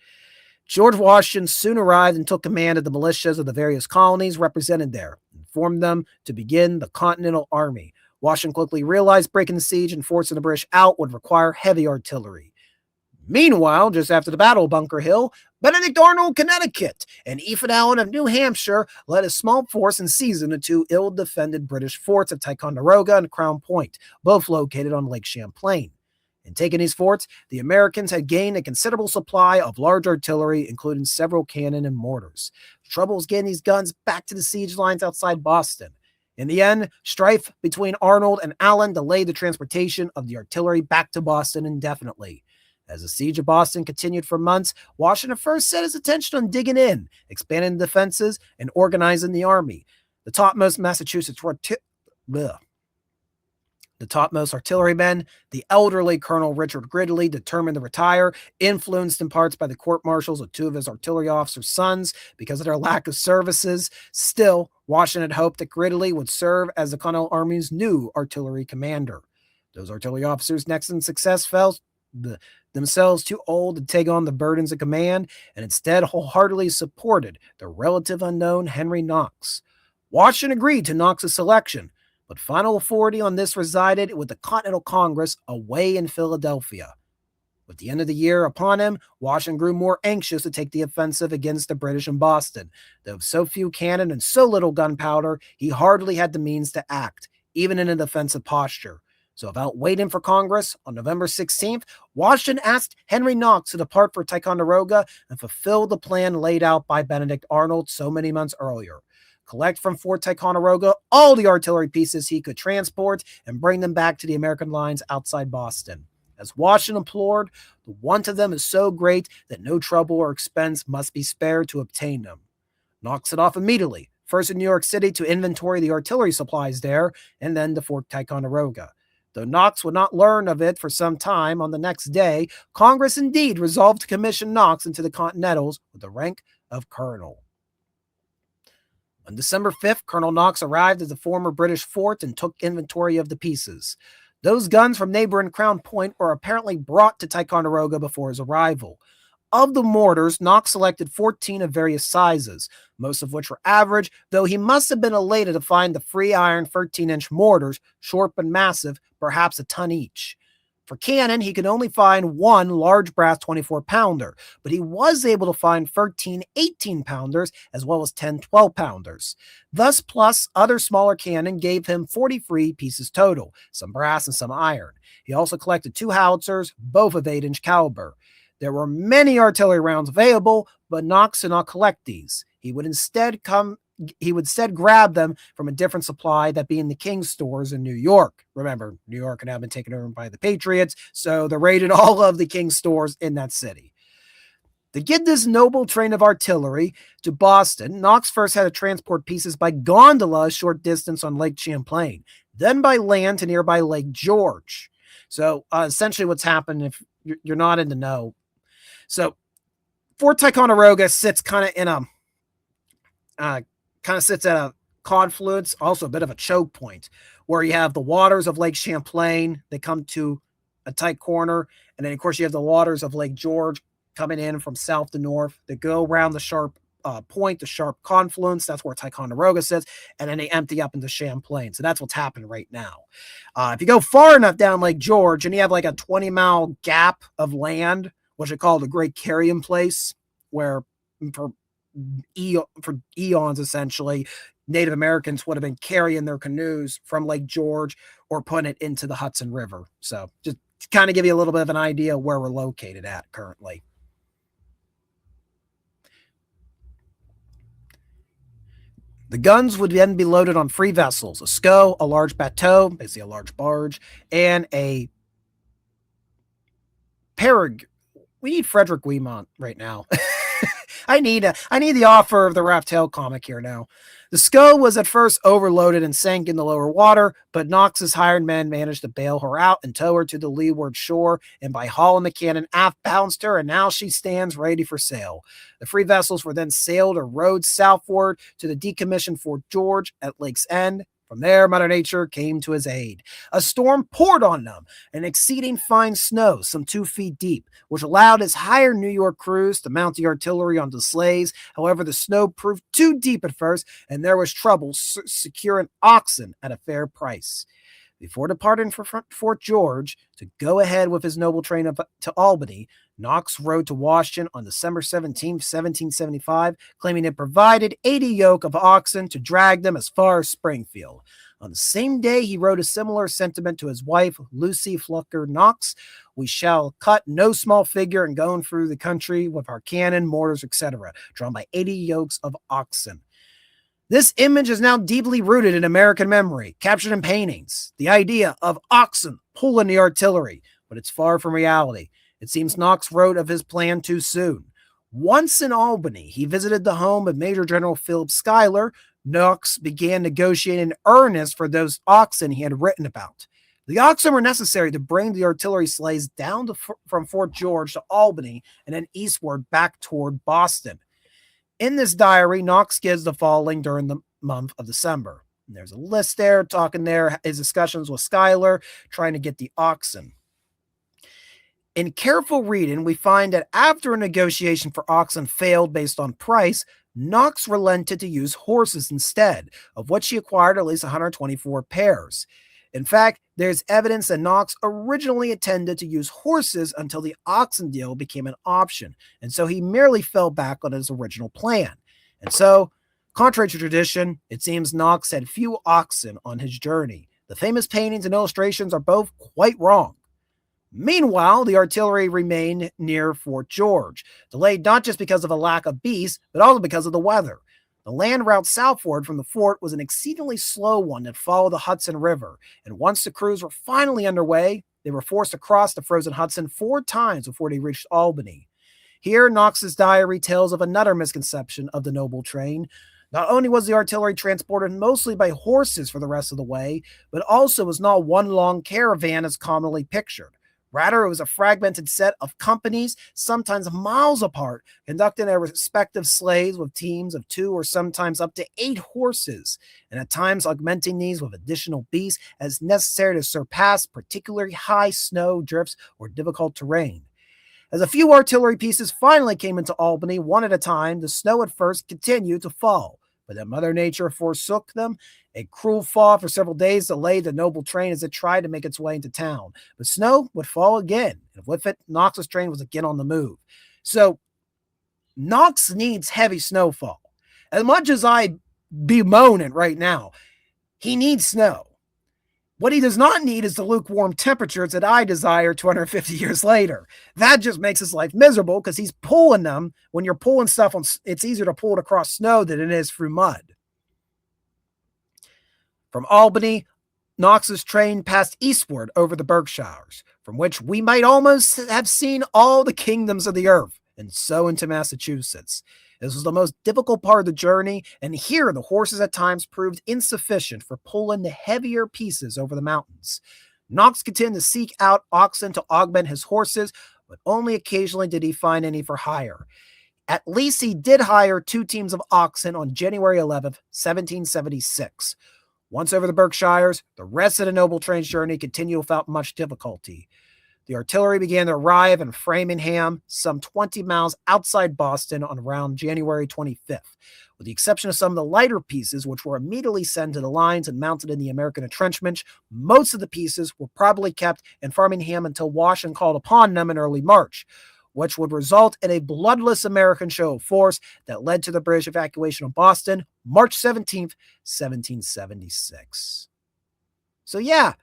S1: George Washington soon arrived and took command of the militias of the various colonies represented there, and formed them to begin the Continental Army. Washington quickly realized breaking the siege and forcing the British out would require heavy artillery. Meanwhile, just after the Battle of Bunker Hill, Benedict Arnold of Connecticut and Ethan Allen of New Hampshire led a small force and seized the two ill-defended British forts of Ticonderoga and Crown Point, both located on Lake Champlain. In taking these forts, the Americans had gained a considerable supply of large artillery, including several cannon and mortars. The trouble was getting these guns back to the siege lines outside Boston. In the end, strife between Arnold and Allen delayed the transportation of the artillery back to Boston indefinitely. As the siege of Boston continued for months, Washington first set his attention on digging in, expanding the defenses, and organizing the army. The topmost artillerymen, the elderly Colonel Richard Gridley, determined to retire, influenced in parts by the court-martials of two of his artillery officers' sons because of their lack of services. Still, Washington had hoped that Gridley would serve as the Continental Army's new artillery commander. Those artillery officers' next in success fell themselves too old to take on the burdens of command, and instead wholeheartedly supported the relative unknown Henry Knox. Washington agreed to Knox's selection, but final authority on this resided with the Continental Congress away in Philadelphia. With the end of the year upon him, Washington grew more anxious to take the offensive against the British in Boston. Though with so few cannon and so little gunpowder, he hardly had the means to act, even in a defensive posture. So without waiting for Congress, on November 16th, Washington asked Henry Knox to depart for Ticonderoga and fulfill the plan laid out by Benedict Arnold so many months earlier. Collect from Fort Ticonderoga all the artillery pieces he could transport and bring them back to the American lines outside Boston. As Washington implored, the want of them is so great that no trouble or expense must be spared to obtain them. Knox set off immediately, first in New York City to inventory the artillery supplies there, and then to Fort Ticonderoga. Though Knox would not learn of it for some time, on the next day, Congress indeed resolved to commission Knox into the Continentals with the rank of colonel. On December 5th, Colonel Knox arrived at the former British fort and took inventory of the pieces. Those guns from neighboring Crown Point were apparently brought to Ticonderoga before his arrival. Of the mortars, Knox selected 14 of various sizes, most of which were average, though he must have been elated to find the free iron 13-inch mortars, short but massive, perhaps a ton each. For cannon, he could only find one large brass 24-pounder, but he was able to find 13 18-pounders as well as 10 12-pounders. Thus, plus other smaller cannon gave him 43 pieces total, some brass and some iron. He also collected 2 howitzers, both of 8-inch caliber. There were many artillery rounds available, but Knox did not collect these. He would instead grab them from a different supply, that being the King's stores in New York. Remember, New York had now been taken over by the Patriots, so they raided all of the King's stores in that city. To get this noble train of artillery to Boston, Knox first had to transport pieces by gondola a short distance on Lake Champlain, then by land to nearby Lake George. So essentially what's happened, if you're not in the know, so Fort Ticonderoga sits kind of in a sits at a confluence, also a bit of a choke point, where you have the waters of Lake Champlain. They come to a tight corner, and then of course you have the waters of Lake George coming in from south to north. They go around the sharp point, the sharp confluence. That's where Ticonderoga sits, and then they empty up into Champlain. So that's what's happening right now. If you go far enough down Lake George, and you have like a 20-mile gap of land, which they call the Great Carrying Place, where for eons, essentially, Native Americans would have been carrying their canoes from Lake George or putting it into the Hudson River. So just to kind of give you a little bit of an idea of where we're located at currently. The guns would then be loaded on 3 vessels: a scow, a large bateau, basically a large barge, and a perig. We need Frederick Weemont right now. I need the offer of the Raftail comic here now. The scow was at first overloaded and sank in the lower water, but Knox's hired men managed to bail her out and tow her to the leeward shore, and by hauling the cannon aft bounced her, and now she stands ready for sail. The 3 vessels were then sailed or rowed southward to the decommissioned Fort George at Lake's End. From there, Mother Nature came to his aid. A storm poured on them, an exceeding fine snow, some 2 feet deep, which allowed his hired New York crews to mount the artillery onto sleighs. However, the snow proved too deep at first, and there was trouble securing oxen at a fair price. Before departing for Fort George to go ahead with his noble train to Albany, Knox rode to Washington on December 17, 1775, claiming it provided 80 yoke of oxen to drag them as far as Springfield. On the same day, he wrote a similar sentiment to his wife, Lucy Flucker Knox. We shall cut no small figure in going through the country with our cannon, mortars, etc., drawn by 80 yokes of oxen. This image is now deeply rooted in American memory, captured in paintings. The idea of oxen pulling the artillery, but it's far from reality. It seems Knox wrote of his plan too soon. Once in Albany, he visited the home of Major General Philip Schuyler. Knox began negotiating in earnest for those oxen he had written about. The oxen were necessary to bring the artillery sleighs down from Fort George to Albany and then eastward back toward Boston. In this diary, Knox gives the following during the month of December. And there's a list there, talking there, his discussions with Schuyler, trying to get the oxen. In careful reading, we find that after a negotiation for oxen failed based on price, Knox relented to use horses instead, of which he acquired at least 124 pairs. In fact, there's evidence that Knox originally intended to use horses until the oxen deal became an option, and so he merely fell back on his original plan. And so, contrary to tradition, it seems Knox had few oxen on his journey. The famous paintings and illustrations are both quite wrong. Meanwhile, the artillery remained near Fort George, delayed not just because of a lack of beasts, but also because of the weather. The land route southward from the fort was an exceedingly slow one that followed the Hudson River, and once the crews were finally underway, they were forced to cross the frozen Hudson 4 times before they reached Albany. Here, Knox's diary tells of another misconception of the noble train. Not only was the artillery transported mostly by horses for the rest of the way, but also was not one long caravan as commonly pictured. Rather, it was a fragmented set of companies, sometimes miles apart, conducting their respective sleighs with teams of 2 or sometimes up to 8 horses, and at times augmenting these with additional beasts as necessary to surpass particularly high snow drifts or difficult terrain. As a few artillery pieces finally came into Albany, one at a time, the snow at first continued to fall, but then Mother Nature forsook them. A cruel fall for several days delayed the noble train as it tried to make its way into town. But snow would fall again, and with it, Knox's train was again on the move. So Knox needs heavy snowfall. As much as I bemoan it right now, he needs snow. What he does not need is the lukewarm temperatures that I desire 250 years later. That just makes his life miserable because he's pulling them. When you're pulling stuff, it's easier to pull it across snow than it is through mud. From Albany, Knox's train passed eastward over the Berkshires, from which we might almost have seen all the kingdoms of the earth, and so into Massachusetts. This was the most difficult part of the journey, and here the horses at times proved insufficient for pulling the heavier pieces over the mountains. Knox continued to seek out oxen to augment his horses, but only occasionally did he find any for hire. At least he did hire 2 teams of oxen on January 11th, 1776. Once over the Berkshires, the rest of the noble train's journey continued without much difficulty. The artillery began to arrive in Framingham, some 20 miles outside Boston, on around January 25th. With the exception of some of the lighter pieces, which were immediately sent to the lines and mounted in the American entrenchment, most of the pieces were probably kept in Framingham until Washington called upon them in early March, which would result in a bloodless American show of force that led to the British evacuation of Boston, March 17th, 1776. So yeah,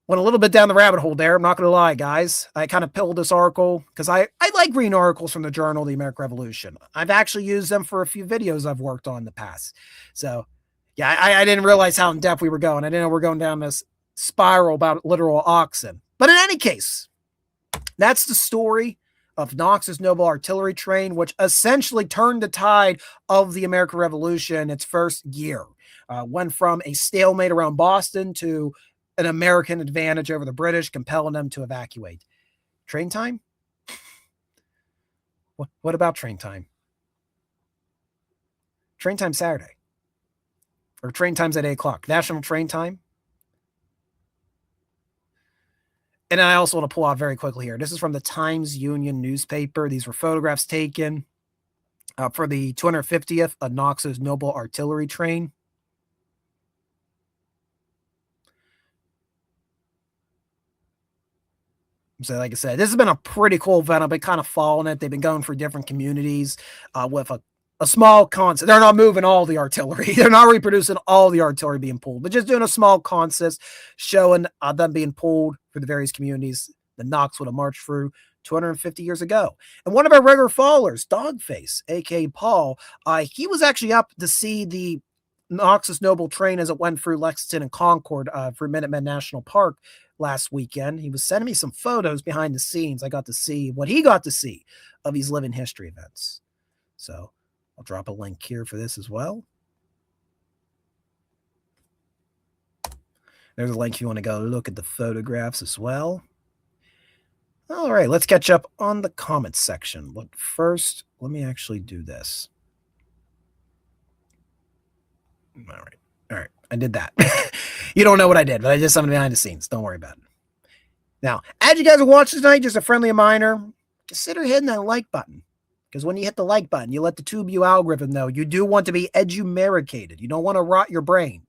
S1: went a little bit down the rabbit hole there. I'm not going to lie, guys. I kind of pilled this article because I like reading articles from the Journal of the American Revolution. I've actually used them for a few videos I've worked on in the past. So yeah, I didn't realize how in depth we were going. I didn't know we're going down this spiral about literal oxen. But in any case, that's the story of Knox's noble artillery train, which essentially turned the tide of the American Revolution its first year. Went from a stalemate around Boston to an American advantage over the British, compelling them to evacuate. Train time? What about train time? Train time Saturday. Or train time's at 8 o'clock. National train time. And I also want to pull out very quickly here. This is from the Times-Union newspaper. These were photographs taken for the 250th of Knox's noble artillery train. So like I said, this has been a pretty cool event. I've been kind of following it. They've been going for different communities with a small concept. They're not moving all the artillery. They're not reproducing all the artillery being pulled, but just doing a small concept showing them being pulled for the various communities that Knox would have marched through 250 years ago. And one of our regular followers, Dogface, a.k.a. Paul, he was actually up to see the Knox's noble train as it went through Lexington and Concord for Minutemen National Park last weekend. He was sending me some photos behind the scenes. I got to see what he got to see of these living history events. So I'll drop a link here for this as well. There's a link if you want to go look at the photographs as well. All right, let's catch up on the comments section. But first, let me actually do this. All right. I did that. You don't know what I did, but I did something behind the scenes. Don't worry about it. Now, as you guys are watching tonight, just a friendly reminder, consider hitting that like button. Because when you hit the like button, you let the TubeU algorithm know you do want to be edumericated. You don't want to rot your brain.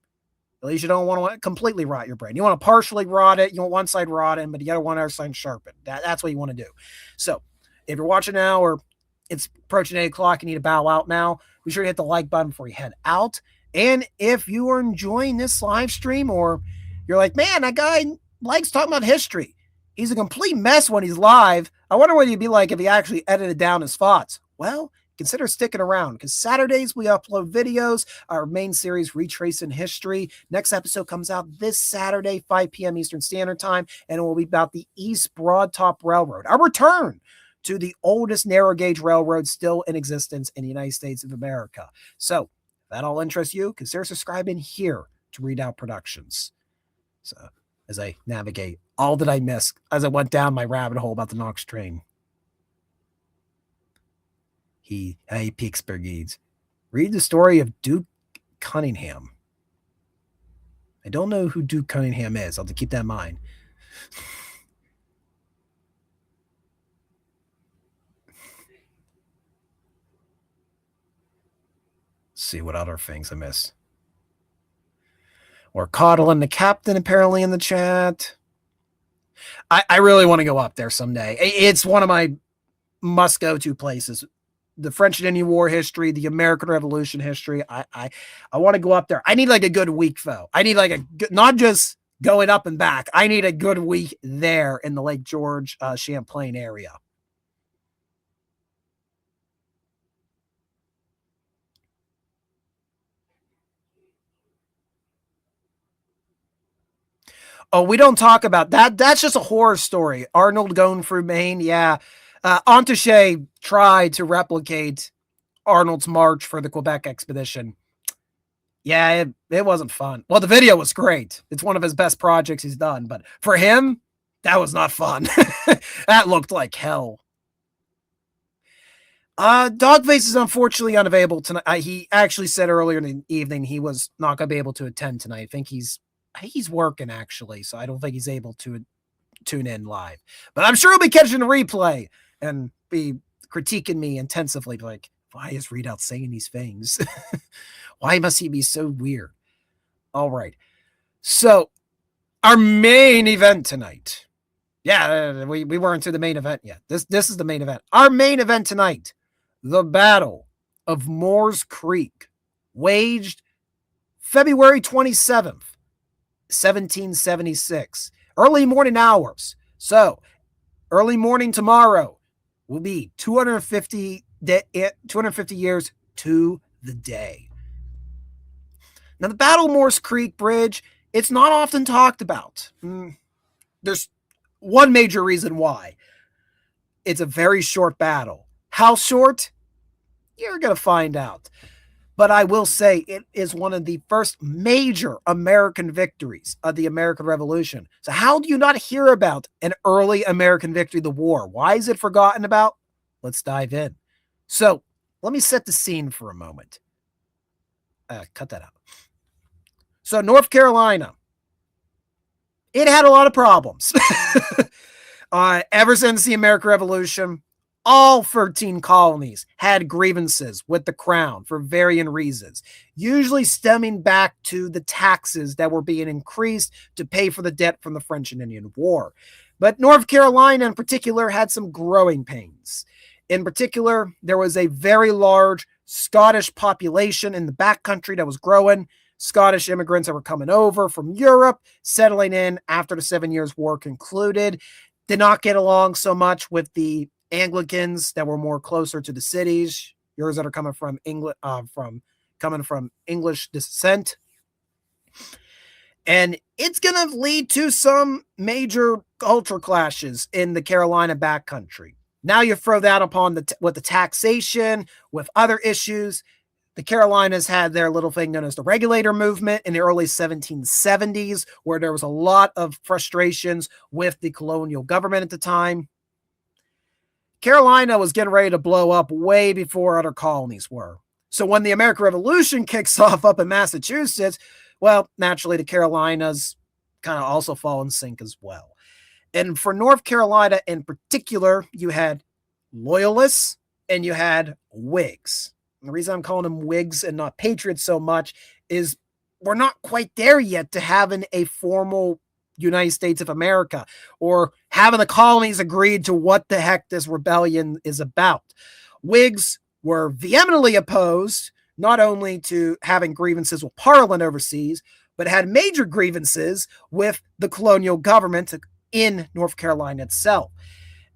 S1: At least you don't want to completely rot your brain. You want to partially rot it. You want one side rotten, but you got one other side sharpened. That's what you want to do. So if you're watching now or it's approaching 8 o'clock, you need to bow out now, be sure to hit the like button before you head out. And if you are enjoying this live stream or you're like, man, that guy likes talking about history. He's a complete mess when he's live. I wonder what he'd be like if he actually edited down his thoughts. Well, consider sticking around because Saturdays we upload videos, our main series, Retracing History. Next episode comes out this Saturday, 5 p.m. Eastern Standard Time, and it will be about the East Broad Top Railroad, our return to the oldest narrow gauge railroad still in existence in the United States of America. So, if that all interests you, consider subscribing here to Read Out Productions. So, as I navigate all that I missed as I went down my rabbit hole about the Knox train. Hey, Peaksburgies. Read the story of Duke Cunningham. I don't know who Duke Cunningham is. I'll have to keep that in mind. Let's see what other things I missed. Or coddling the captain, apparently, in the chat. I really want to go up there someday. It's one of my must-go-to places. The French and Indian War history, the American Revolution history. I want to go up there. I need like a good week, though. I need like not just going up and back. I need a good week there in the Lake George, Champlain area. Oh, we don't talk about that. That's just a horror story. Arnold going through Maine. Yeah. Antouchet tried to replicate Arnold's march for the Quebec expedition. Yeah, it wasn't fun. Well, the video was great. It's one of his best projects he's done. But for him, that was not fun. That looked like hell. Dogface is unfortunately unavailable tonight. He actually said earlier in the evening he was not going to be able to attend tonight. I think he's working, actually, so I don't think he's able to tune in live. But I'm sure he'll be catching a replay and be critiquing me intensively, like, why is Readout saying these things? Why must he be so weird? All right. So, our main event tonight. Yeah, we weren't to the main event yet. This is the main event. Our main event tonight, the Battle of Moores Creek, waged February 27th. 1776, early morning hours. So, early morning tomorrow will be 250 years to the day. Now, the Battle of Moores Creek Bridge, it's not often talked about. There's one major reason why. It's a very short battle. How short? You're going to find out. But I will say it is one of the first major American victories of the American Revolution. So how do you not hear about an early American victory of the war? Why is it forgotten about? Let's dive in. So let me set the scene for a moment. Cut that out. So North Carolina, it had a lot of problems. Ever since the American Revolution, all 13 colonies had grievances with the crown for varying reasons, usually stemming back to the taxes that were being increased to pay for the debt from the French and Indian War. But North Carolina in particular had some growing pains. In particular, there was a very large Scottish population in the backcountry that was growing. Scottish immigrants that were coming over from Europe, settling in after the 7 Years' War concluded, did not get along so much with the Anglicans that were more closer to the cities, yours that are coming from England, from English descent. And it's going to lead to some major culture clashes in the Carolina backcountry. Now you throw that upon with the taxation, with other issues. The Carolinas had their little thing known as the regulator movement in the early 1770s, where there was a lot of frustrations with the colonial government at the time. Carolina was getting ready to blow up way before other colonies were. So when the American Revolution kicks off up in Massachusetts, well, naturally the Carolinas kind of also fall in sync as well. And for North Carolina in particular, you had Loyalists and you had Whigs. And the reason I'm calling them Whigs and not Patriots so much is we're not quite there yet to having a formal United States of America, or having the colonies agreed to what the heck this rebellion is about. Whigs were vehemently opposed not only to having grievances with Parliament overseas, but had major grievances with the colonial government in North Carolina itself.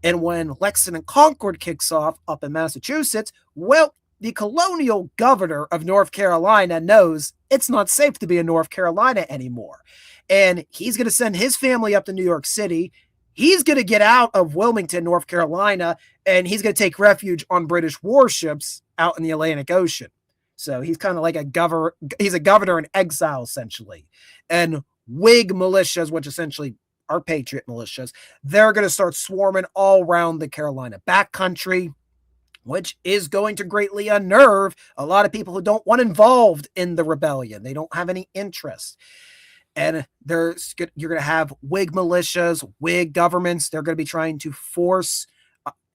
S1: And when Lexington and Concord kicks off up in Massachusetts, well, the colonial governor of North Carolina knows it's not safe to be in North Carolina anymore. And he's going to send his family up to New York City. He's going to get out of Wilmington, North Carolina, and he's going to take refuge on British warships out in the Atlantic Ocean. So he's kind of like he's a governor in exile, essentially. And Whig militias, which essentially are Patriot militias, they're going to start swarming all around the Carolina backcountry, which is going to greatly unnerve a lot of people who don't want involved in the rebellion. They don't have any interest. And you're going to have Whig militias, Whig governments. They're going to be trying to force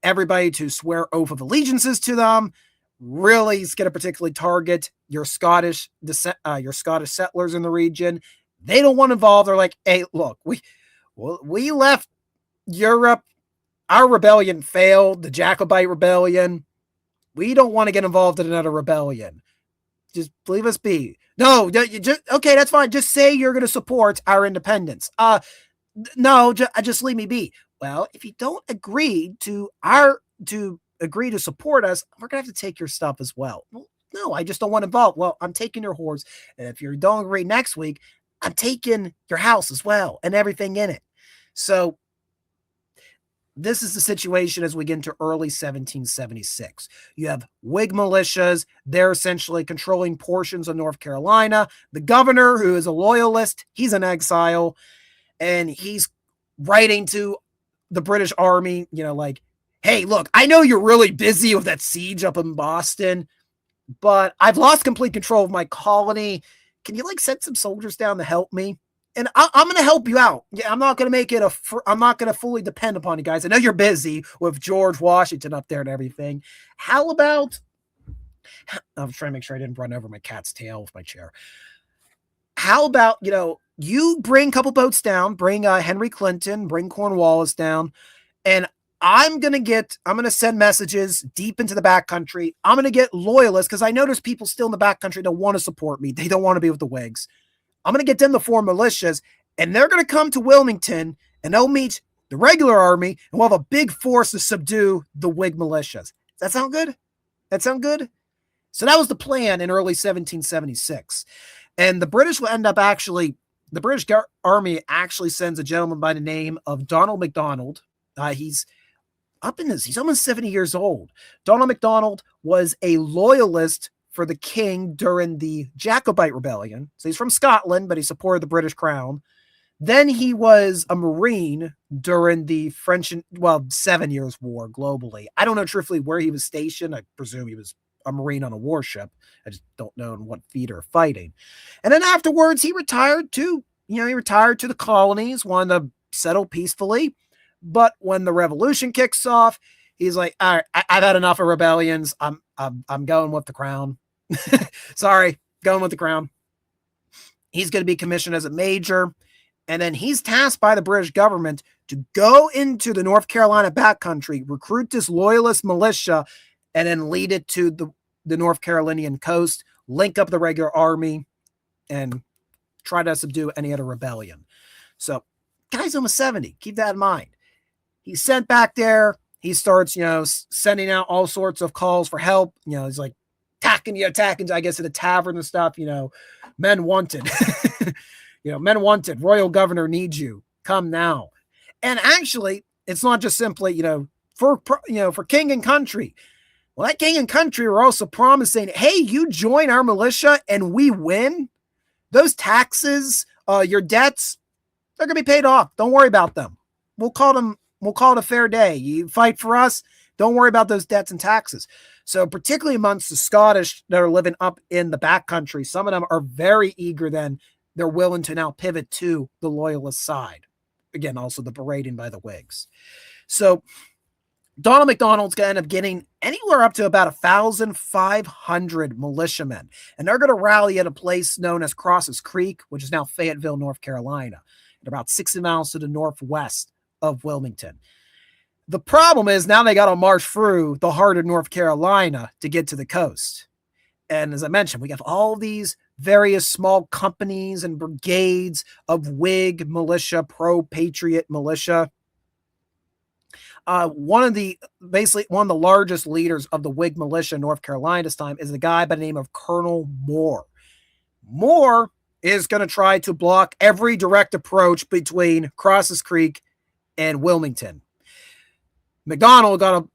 S1: everybody to swear oath of allegiances to them. Really, it's going to particularly target your Scottish settlers in the region. They don't want involved. They're like, hey, look, we left Europe. Our rebellion failed, the Jacobite rebellion. We don't want to get involved in another rebellion. Just leave us be. No, okay, that's fine. Just say you're going to support our independence. No, just leave me be. Well, if you don't agree to support us, we're going to have to take your stuff as well. Well, no, I just don't want involved. Well, I'm taking your horse. And if you don't agree next week, I'm taking your house as well and everything in it. So this is the situation as we get into early 1776. You have Whig militias. They're essentially controlling portions of North Carolina. The governor, who is a loyalist, he's in exile, and he's writing to the British Army, like, hey, look, I know you're really busy with that siege up in Boston, but I've lost complete control of my colony. Can you send some soldiers down to help me? And I'm going to help you out. Yeah, I'm not going to make it I'm not going to fully depend upon you guys. I know you're busy with George Washington up there and everything. How about, I'm trying to make sure I didn't run over my cat's tail with my chair. How about, you bring a couple boats down, bring Henry Clinton, bring Cornwallis down, and I'm going to send messages deep into the backcountry. I'm going to get loyalists because I know there's people still in the backcountry that want to support me. They don't want to be with the Whigs. I'm going to get them to form militias, and they're going to come to Wilmington, and they'll meet the regular army, and we'll have a big force to subdue the Whig militias. Does that sound good? So that was the plan in early 1776. And the British will end up the British Army actually sends a gentleman by the name of Donald MacDonald. He's almost 70 years old. Donald MacDonald was a loyalist for the king during the Jacobite rebellion. So he's from Scotland, but he supported the British crown. Then he was a Marine during the 7 Years' War globally. I don't know truthfully where he was stationed. I presume he was a Marine on a warship. I just don't know in what theater fighting. And then afterwards, he retired to the colonies, wanted to settle peacefully. But when the revolution kicks off, he's like, all right, I've had enough of rebellions. I'm going with the crown. Sorry, going with the crown. He's going to be commissioned as a major. And then he's tasked by the British government to go into the North Carolina backcountry, recruit this loyalist militia, and then lead it to the North Carolinian coast, link up the regular army, and try to subdue any other rebellion. So, guy's almost 70. Keep that in mind. He's sent back there. He starts, sending out all sorts of calls for help. He's like attacking, I guess, at a tavern and stuff. Men wanted. Men wanted. Royal governor needs you. Come now. And actually, it's not just simply, for king and country. Well, that king and country were also promising, hey, you join our militia and we win. Those taxes, your debts, they're going to be paid off. Don't worry about them. We'll call it a fair day. You fight for us. Don't worry about those debts and taxes. So particularly amongst the Scottish that are living up in the backcountry, some of them are very eager then. They're willing to now pivot to the loyalist side. Again, also the berating by the Whigs. So Donald MacDonald's going to end up getting anywhere up to about 1,500 militiamen. And they're going to rally at a place known as Crosses Creek, which is now Fayetteville, North Carolina, at about 60 miles to the northwest of Wilmington. The problem is now they got to march through the heart of North Carolina to get to the coast. And as I mentioned, we have all these various small companies and brigades of Whig militia, pro-Patriot militia. One of the largest leaders of the Whig militia in North Carolina this time is a guy by the name of Colonel Moore. Moore is going to try to block every direct approach between Crosses Creek and Wilmington. McDonald got to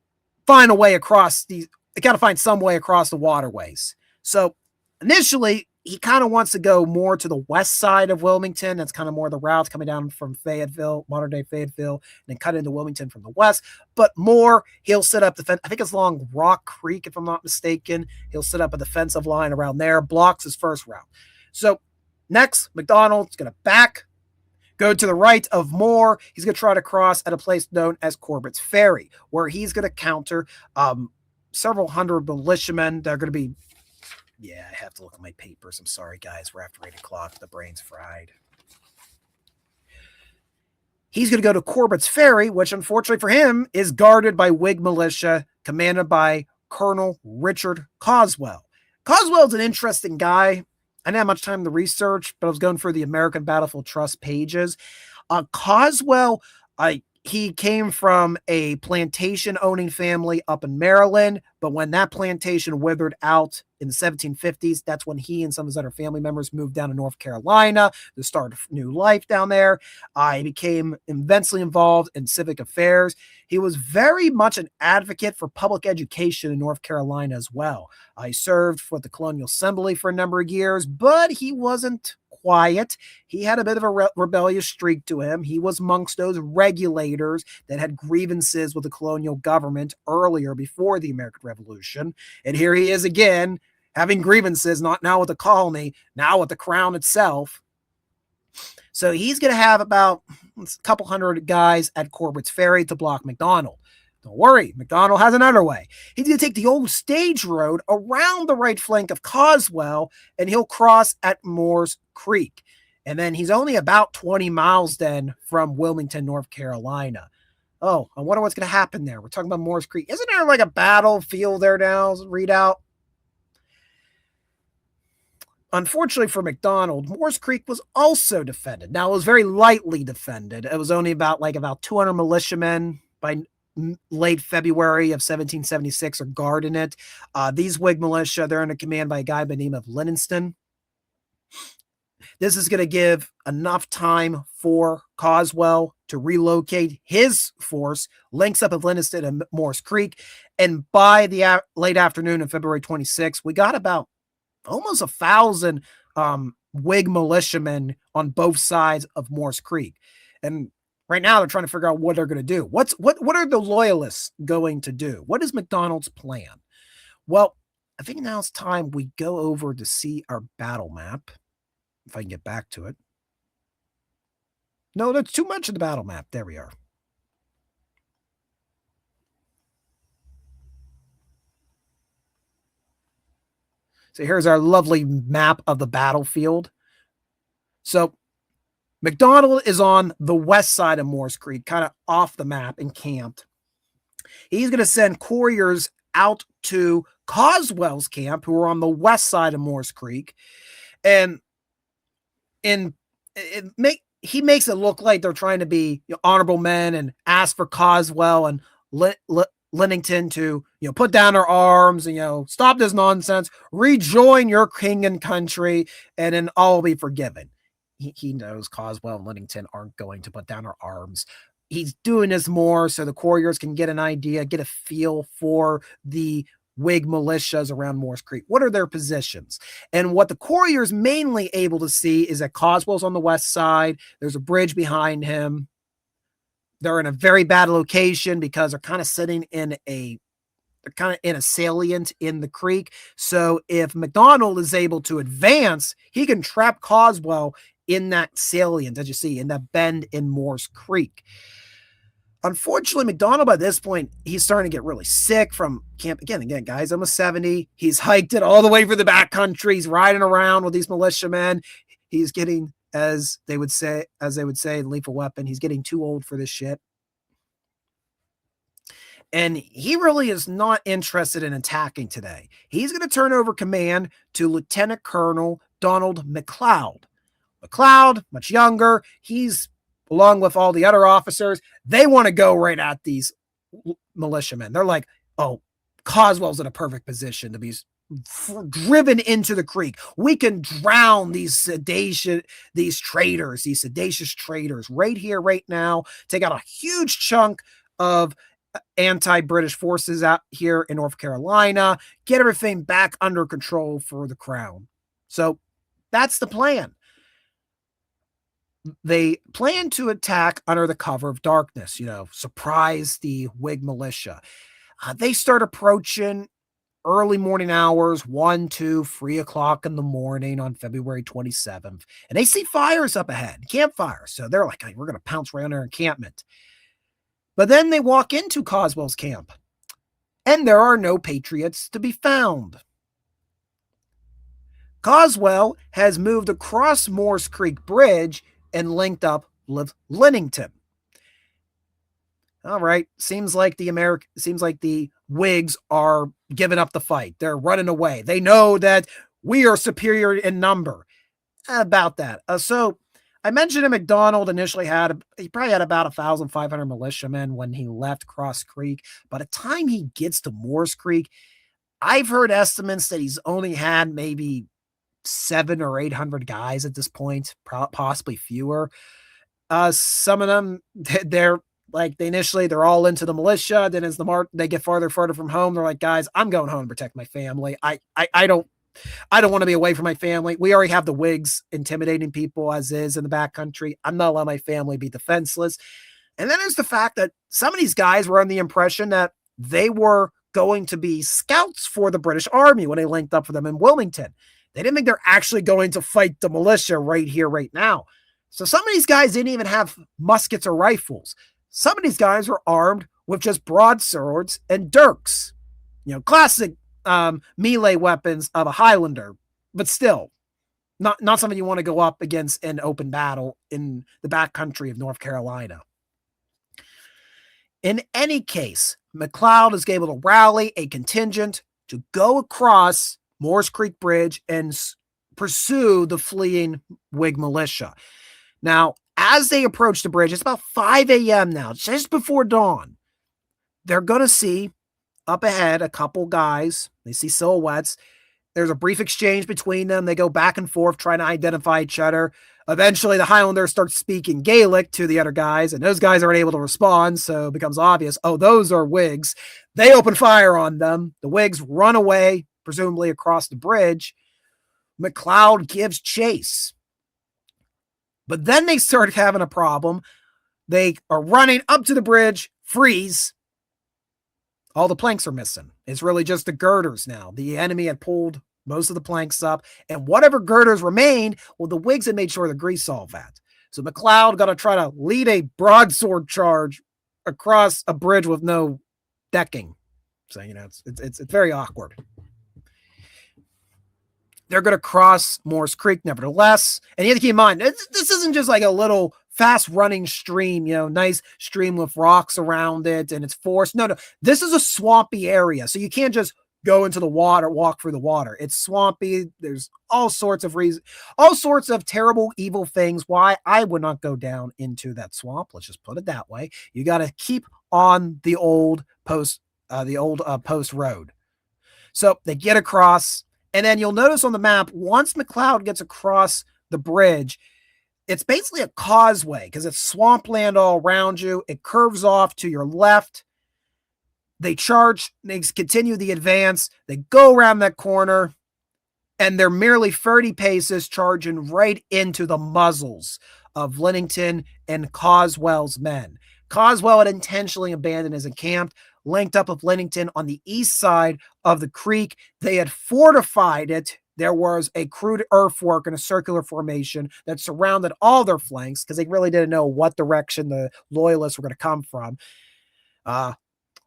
S1: find a way across these. Got to find some way across the waterways. So initially, he kind of wants to go more to the west side of Wilmington. That's kind of more the routes coming down from Fayetteville, modern day Fayetteville, and then cut into Wilmington from the west. But more, he'll set up the fence. I think it's along Rock Creek, if I'm not mistaken. He'll set up a defensive line around there, blocks his first route. So next, McDonald's going to go to the right of Moore. He's going to try to cross at a place known as Corbett's Ferry, where he's going to counter several hundred militiamen. They're going to be, yeah, I have to look at my papers. I'm sorry, guys. We're after 8 o'clock. The brain's fried. He's going to go to Corbett's Ferry, which unfortunately for him is guarded by Whig militia commanded by Colonel Richard Coswell. Coswell's an interesting guy. I didn't have much time to research, but I was going through the American Battlefield Trust pages. Coswell, he came from a plantation-owning family up in Maryland, but when that plantation withered out in the 1750s, that's when he and some of his other family members moved down to North Carolina to start a new life down there. He became immensely involved in civic affairs. He was very much an advocate for public education in North Carolina as well. He served for the Colonial Assembly for a number of years, but he wasn't quiet. He had a bit of a rebellious streak to him. He was amongst those regulators that had grievances with the colonial government earlier before the American Revolution. And here he is again, having grievances, not now with the colony, now with the crown itself. So he's going to have about a couple hundred guys at Corbett's Ferry to block McDonald. Don't worry, McDonald has another way. He's going to take the old stage road around the right flank of Coswell, and he'll cross at Moore's Creek. And then he's only about 20 miles then from Wilmington, North Carolina. Oh, I wonder what's going to happen there. We're talking about Moore's Creek. Isn't there like a battlefield there now? Read out. Unfortunately for McDonald, Moore's Creek was also defended. Now, it was very lightly defended. It was only about 200 militiamen by late February of 1776 are guarding it. These Whig militia, they're under command by a guy by the name of Livingston. This is going to give enough time for Coswell to relocate his force, links up with Livingston and Moore's Creek. And by the late afternoon of February 26, we got about almost 1,000 Whig militiamen on both sides of Moore's Creek. And right now they're trying to figure out what they're going to do. What are the loyalists going to do? What is McDonald's plan? Well, I think now it's time we go over to see our battle map. If I can get back to it. No, that's too much of the battle map. There we are. So here's our lovely map of the battlefield. So McDonald is on the west side of Moore's Creek, kind of off the map, encamped. He's going to send couriers out to Coswell's camp, who are on the west side of Moore's Creek. And he makes it look like they're trying to be honorable men and ask for Coswell and Livingston to put down their arms and stop this nonsense, rejoin your king and country, and then all will be forgiven. He knows Coswell and Livingston aren't going to put down their arms. He's doing this more so the couriers can get an idea, get a feel for the Whig militias around Moore's Creek. What are their positions? And what the courier's mainly able to see is that Coswell's on the west side. There's a bridge behind him. They're in a very bad location because they're kind of sitting in a salient in the creek. So if McDonald is able to advance, he can trap Coswell in that salient, as you see, in that bend in Moore's Creek. Unfortunately, McDonald, by this point, he's starting to get really sick from camp. Again, guys, almost 70. He's hiked it all the way for the backcountry. He's riding around with these militiamen. He's getting, as they would say, lethal weapon. He's getting too old for this shit. And he really is not interested in attacking today. He's going to turn over command to Lieutenant Colonel Donald McLeod. McLeod, much younger. He's, along with all the other officers, they want to go right at these militiamen. They're like, oh, Coswell's in a perfect position to be driven into the creek. We can drown these traitors, these sedacious traitors right here, right now. Take out a huge chunk of anti-British forces out here in North Carolina, get everything back under control for the crown. So that's the plan. They plan to attack under the cover of darkness, surprise the Whig militia. They start approaching early morning hours, 1, 2, 3 o'clock in the morning on February 27th. And they see fires up ahead, campfires. So they're like, hey, we're going to pounce right on their encampment. But then they walk into Coswell's camp, and there are no Patriots to be found. Coswell has moved across Moores Creek Bridge and linked up with Lennington. All right, seems like the Whigs are giving up the fight. They're running away. They know that we are superior in number. About that. So I mentioned that McDonald initially he probably had about 1,500 militiamen when he left Cross Creek. By the time he gets to Moores Creek, I've heard estimates that he's only had maybe 700 or 800 guys at this point, possibly fewer. Some of them, they're all into the militia. Then as they get farther from home, they're like, guys, I'm going home to protect my family. I don't want to be away from my family. We already have the Whigs intimidating people as is in the backcountry. I'm not letting my family be defenseless. And then there's the fact that some of these guys were under the impression that they were going to be scouts for the British Army when they linked up for them in Wilmington. They didn't think they're actually going to fight the militia right here, right now. So some of these guys didn't even have muskets or rifles. Some of these guys were armed with just broadswords and dirks. Classic melee weapons of a Highlander, but still not something you want to go up against in open battle in the backcountry of North Carolina. In any case, McLeod is able to rally a contingent to go across Moores Creek Bridge and pursue the fleeing Whig militia. Now, as they approach the bridge, it's about 5 a.m. now, just before dawn. They're going to see up ahead a couple guys. They see silhouettes. There's a brief exchange between them. They go back and forth trying to identify each other. Eventually, the Highlanders start speaking Gaelic to the other guys, and those guys aren't able to respond, so it becomes obvious, oh, those are Whigs. They open fire on them. The Whigs run away, presumably across the bridge. McLeod gives chase. But then they start having a problem. They are running up to the bridge, freeze. All the planks are missing. It's really just the girders now. The enemy had pulled most of the planks up, and whatever girders remained, well, the Whigs had made sure the grease all that. So McLeod got to try to lead a broadsword charge across a bridge with no decking. So, it's very awkward. They're going to cross Moores Creek, nevertheless. And you have to keep in mind, this isn't just like a little fast-running stream, nice stream with rocks around it, and it's forced. No. This is a swampy area, so you can't just go into the water, walk through the water. It's swampy. There's all sorts of reasons, all sorts of terrible, evil things why I would not go down into that swamp. Let's just put it that way. You got to keep on the old post road. So they get across. And then you'll notice on the map, once McLeod gets across the bridge, it's basically a causeway because it's swampland all around you. It curves off to your left. They charge, they continue the advance. They go around that corner, and they're merely 30 paces charging right into the muzzles of Lennington and Coswell's men. Coswell had intentionally abandoned his encampment, linked up with Lennington on the east side of the creek. They had fortified it. There was a crude earthwork in a circular formation that surrounded all their flanks because they really didn't know what direction the Loyalists were going to come from.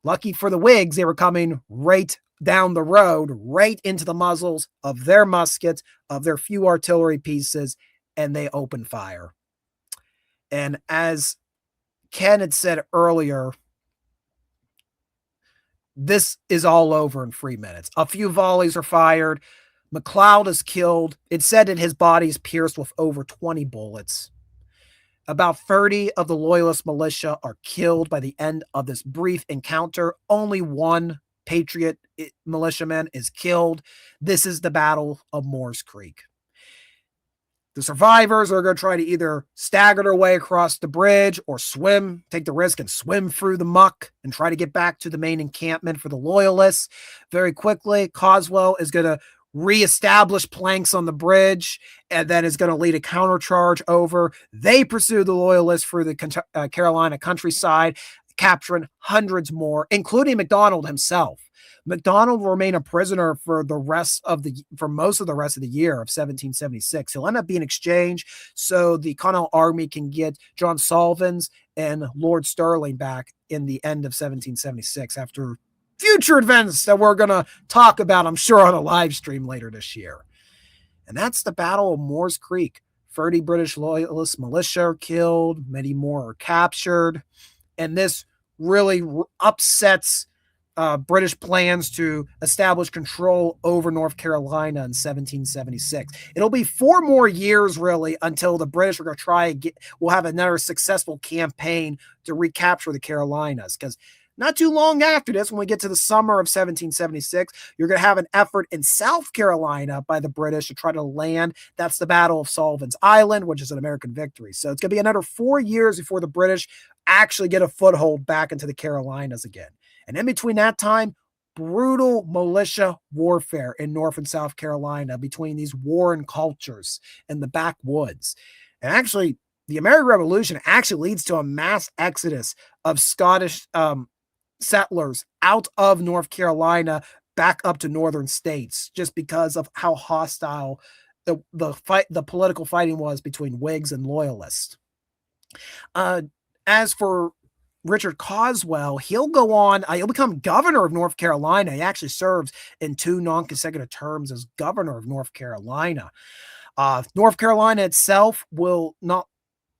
S1: Lucky for the Whigs, they were coming right down the road, right into the muzzles of their muskets, of their few artillery pieces, and they opened fire. And as Ken had said earlier, this is all over in 3 minutes. A few volleys are fired. McLeod is killed. It's said that his body is pierced with over 20 bullets. About 30 of the Loyalist militia are killed by the end of this brief encounter. Only one Patriot militiamen is killed. This is the Battle of Moores Creek. The survivors are going to try to either stagger their way across the bridge or swim, take the risk and swim through the muck and try to get back to the main encampment for the Loyalists. Very quickly, Coswell is going to reestablish planks on the bridge and then is going to lead a countercharge over. They pursue the Loyalists through the Carolina countryside, capturing hundreds more, including McDonald himself. McDonald will remain a prisoner for most of the rest of the year of 1776. He'll end up being exchanged so the Continental Army can get John Sullivan's and Lord Stirling back in the end of 1776 after future events that we're going to talk about, I'm sure, on a live stream later this year. And that's the Battle of Moores Creek. 30 British Loyalist militia are killed, many more are captured, and this really upsets British plans to establish control over North Carolina in 1776. It'll be 4 more years, really, until the British are going to we'll have another successful campaign to recapture the Carolinas, because not too long after this, when we get to the summer of 1776, you're going to have an effort in South Carolina by the British to try to land. That's the Battle of Sullivan's Island, which is an American victory. So it's going to be another 4 years before the British actually get a foothold back into the Carolinas again. And in between that time, brutal militia warfare in North and South Carolina between these warring cultures in the backwoods. And actually, the American Revolution actually leads to a mass exodus of Scottish settlers out of North Carolina back up to northern states, just because of how hostile the political fighting was between Whigs and Loyalists. As for Richard Coswell, he'll become governor of North Carolina. He actually serves in 2 non-consecutive terms as governor of North Carolina. North Carolina itself will not,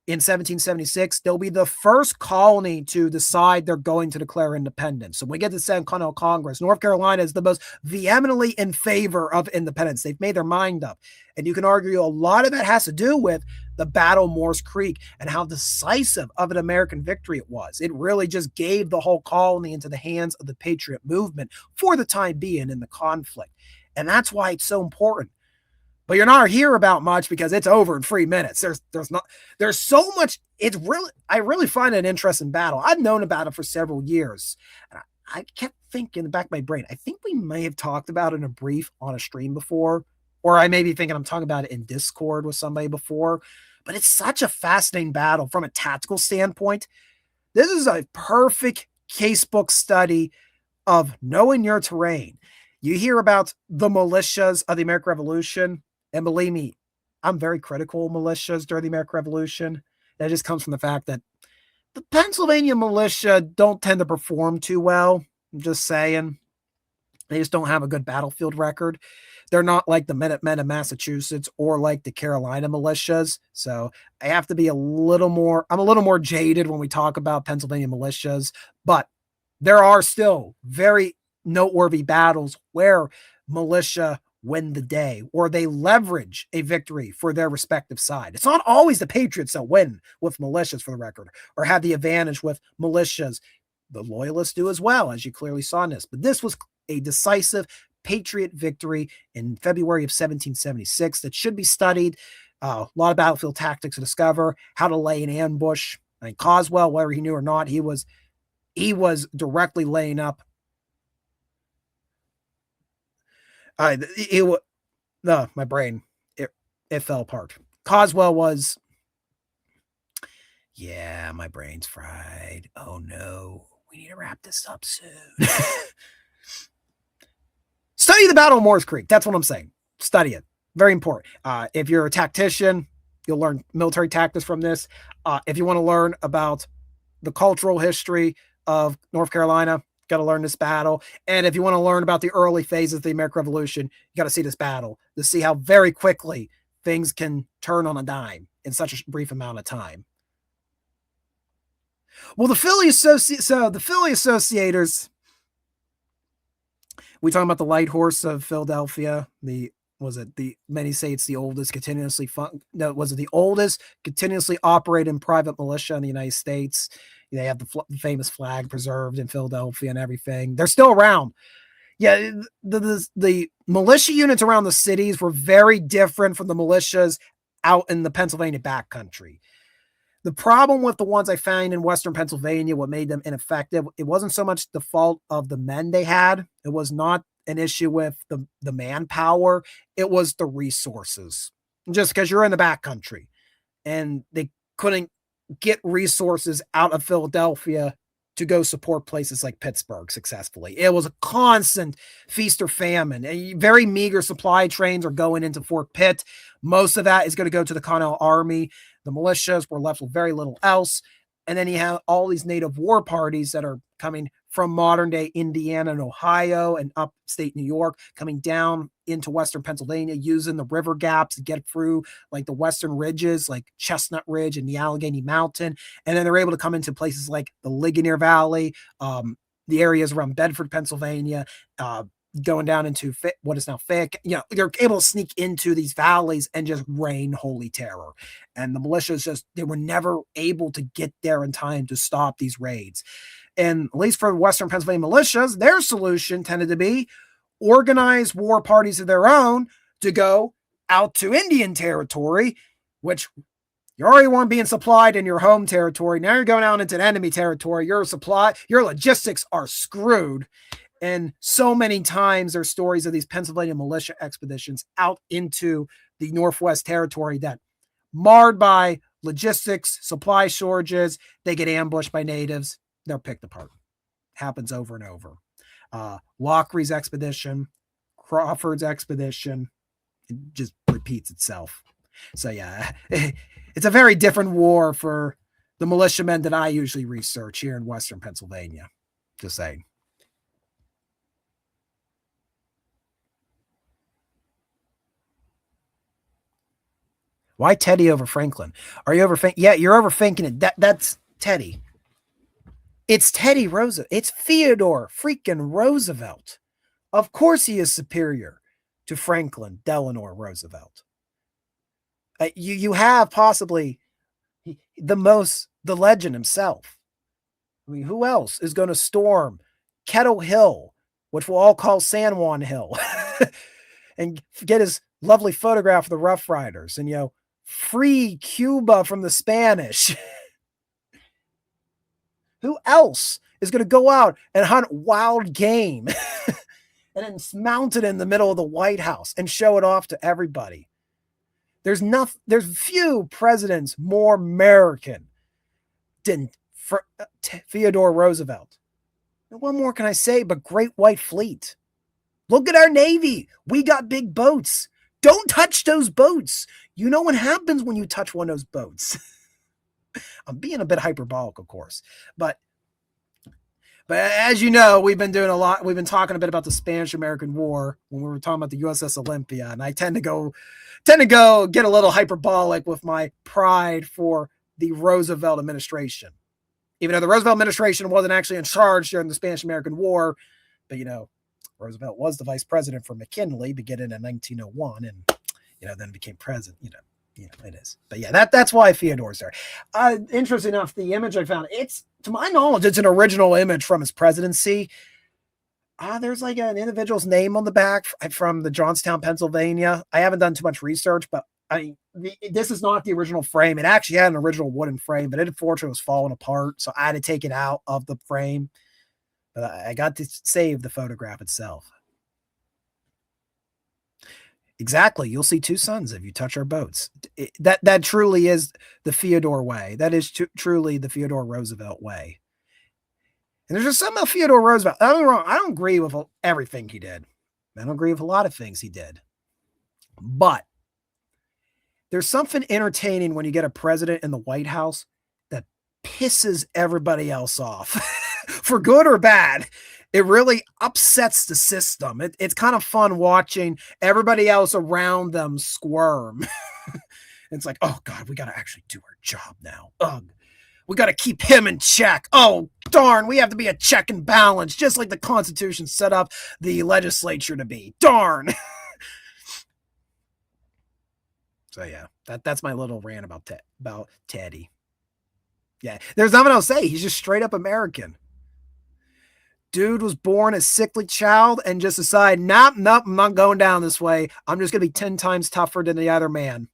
S1: in 1776, they'll be the first colony to decide they're going to declare independence. So when we get to the Second Continental Congress, North Carolina is the most vehemently in favor of independence. They've made their mind up. And you can argue a lot of that has to do with the Battle of Moores Creek and how decisive of an American victory it was. It really just gave the whole colony into the hands of the Patriot movement for the time being in the conflict. And that's why it's so important. But you're not hear about much because it's over in 3 minutes. There's so much. I really find it an interesting battle. I've known about it for several years. And I kept thinking in the back of my brain, I think we may have talked about it in a brief on a stream before, or I may be thinking I'm talking about it in Discord with somebody before. But it's such a fascinating battle from a tactical standpoint. This is a perfect casebook study of knowing your terrain. You hear about the militias of the American Revolution. And believe me, I'm very critical of militias during the American Revolution. That just comes from the fact that the Pennsylvania militia don't tend to perform too well. I'm just saying. They just don't have a good battlefield record. They're not like the Minutemen of Massachusetts or like the Carolina militias. So I have to be I'm a little more jaded when we talk about Pennsylvania militias. But there are still very noteworthy battles where militia win the day, or they leverage a victory for their respective side. It's not always the Patriots that win with militias, for the record, or have the advantage with militias. The Loyalists do as well, as you clearly saw in this. But this was a decisive Patriot victory in February of 1776 that should be studied. A lot of battlefield tactics to discover, how to lay an ambush. I mean, Coswell, whether he knew or not, he was directly laying up. My brain, it fell apart. Coswell was, my brain's fried. Oh no, we need to wrap this up soon. Study the Battle of Moores Creek. That's what I'm saying. Study it. Very important. If you're a tactician, you'll learn military tactics from this. If you want to learn about the cultural history of North Carolina, got to learn this battle. And if you want to learn about the early phases of the American Revolution, you got to see this battle to see how very quickly things can turn on a dime in such a brief amount of time. Well, the Philly Associators, we talking about the Light Horse of Philadelphia. Many say it's the oldest continuously operated private militia in the United States. They have the famous flag preserved in Philadelphia and everything. They're still around. Yeah, the militia units around the cities were very different from the militias out in the Pennsylvania backcountry. The problem with the ones I found in Western Pennsylvania, what made them ineffective, it wasn't so much the fault of the men they had. It was not an issue with the manpower. It was the resources. Just because you're in the backcountry and they couldn't get resources out of Philadelphia to go support places like Pittsburgh successfully. It was a constant feast or famine. Very meager supply trains are going into Fort Pitt. Most of that is going to go to the Continental Army. The militias were left with very little else. And then you have all these native war parties that are coming from modern day Indiana and Ohio and upstate New York, coming down into Western Pennsylvania, using the river gaps to get through like the Western ridges, like Chestnut Ridge and the Allegheny Mountain. And then they're able to come into places like the Ligonier Valley, the areas around Bedford, Pennsylvania, going down into what is now Fayette. They're able to sneak into these valleys and just rain holy terror. And the militias they were never able to get there in time to stop these raids. And at least for Western Pennsylvania militias, their solution tended to be organize war parties of their own to go out to Indian territory, which you already weren't being supplied in your home territory. Now you're going out into enemy territory. Your logistics are screwed. And so many times there's stories of these Pennsylvania militia expeditions out into the Northwest Territory that marred by logistics, supply shortages, they get ambushed by natives, they're picked apart. Happens over and over. Lockery's expedition, Crawford's expedition, it just repeats itself. So yeah, it's a very different war for the militiamen that I usually research here in Western Pennsylvania. Just saying. Why Teddy over Franklin? Are you overthinking? Yeah, you're overthinking it. That's Teddy. It's Teddy Roosevelt. It's Theodore freaking Roosevelt. Of course he is superior to Franklin Delano Roosevelt. You have possibly the legend himself. I mean, who else is going to storm Kettle Hill, which we'll all call San Juan Hill, and get his lovely photograph of the Rough Riders and, free Cuba from the Spanish? Who else is going to go out and hunt wild game and then mount it in the middle of the White House and show it off to everybody? There's few presidents more American than Theodore Roosevelt. And what more can I say but Great White Fleet? Look at our Navy. We got big boats. Don't touch those boats. You know what happens when you touch one of those boats. I'm being a bit hyperbolic, of course, but as you know, we've been talking a bit about the Spanish-American War when we were talking about the USS Olympia, and I tend to go get a little hyperbolic with my pride for the Roosevelt administration. Even though the Roosevelt administration wasn't actually in charge during the Spanish-American War, but Roosevelt was the vice president for McKinley beginning in 1901, and then became president. It is. But yeah, that's why Theodore's there. Interesting enough, the image I found, to my knowledge, it's an original image from his presidency. There's like an individual's name on the back from the Johnstown, Pennsylvania. I haven't done too much research, but this is not the original frame. It actually had an original wooden frame, but it unfortunately was falling apart, so I had to take it out of the frame. But I got to save the photograph itself. Exactly. You'll see two suns if you touch our boats. That truly is the Theodore way. That is truly the Theodore Roosevelt way. And there's just something about Theodore Roosevelt. Don't get me wrong. I don't agree with everything he did. I don't agree with a lot of things he did. But there's something entertaining when you get a president in the White House that pisses everybody else off, for good or bad. It really upsets the system. It's kind of fun watching everybody else around them squirm. It's like, oh God, we got to actually do our job now. Ugh. We got to keep him in check. Oh, darn, we have to be a check and balance, just like the Constitution set up the legislature to be. Darn. So yeah, that's my little rant about Teddy. Yeah, there's nothing else to say. He's just straight up American. Dude was born a sickly child and just decided, nope, nope, I'm not going down this way. I'm just going to be 10 times tougher than the other man.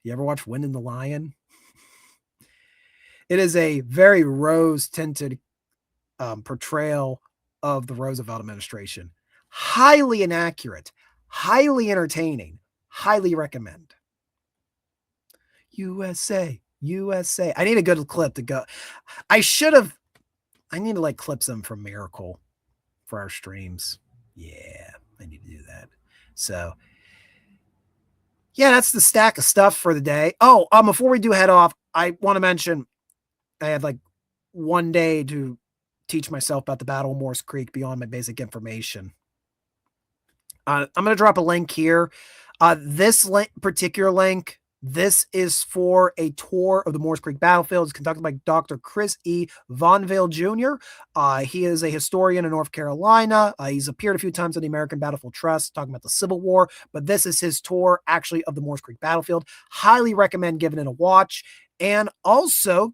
S1: You ever watch Wind in the Lion? It is a very rose tinted portrayal of the Roosevelt administration. Highly inaccurate, highly entertaining, highly recommend. USA, USA. I need a good clip to go. I need to like clip some from Miracle for our streams. Yeah, I need to do that. So, yeah, that's the stack of stuff for the day. Oh, before we do head off, I want to mention I had like one day to teach myself about the Battle of Morse Creek beyond my basic information. I'm going to drop a link here. This particular link, this is for a tour of the Morse Creek battlefield. It's conducted by Dr. Chris E. Vonville Jr. He is a historian in North Carolina. He's appeared a few times on the American Battlefield Trust, talking about the Civil War, but this is his tour, actually, of the Morse Creek battlefield. Highly recommend giving it a watch. And also,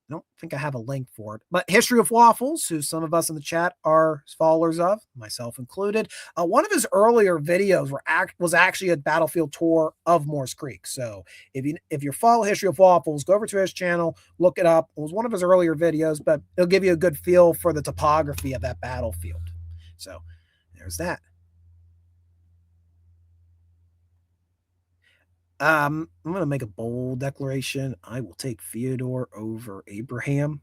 S1: I don't think I have a link for it, but History of Waffles, who some of us in the chat are followers of, myself included. One of his earlier videos was actually a battlefield tour of Morse Creek. So if you follow History of Waffles, go over to his channel, look it up. It was one of his earlier videos, but it'll give you a good feel for the topography of that battlefield. So there's that. I'm going to make a bold declaration. I will take Fyodor over Abraham.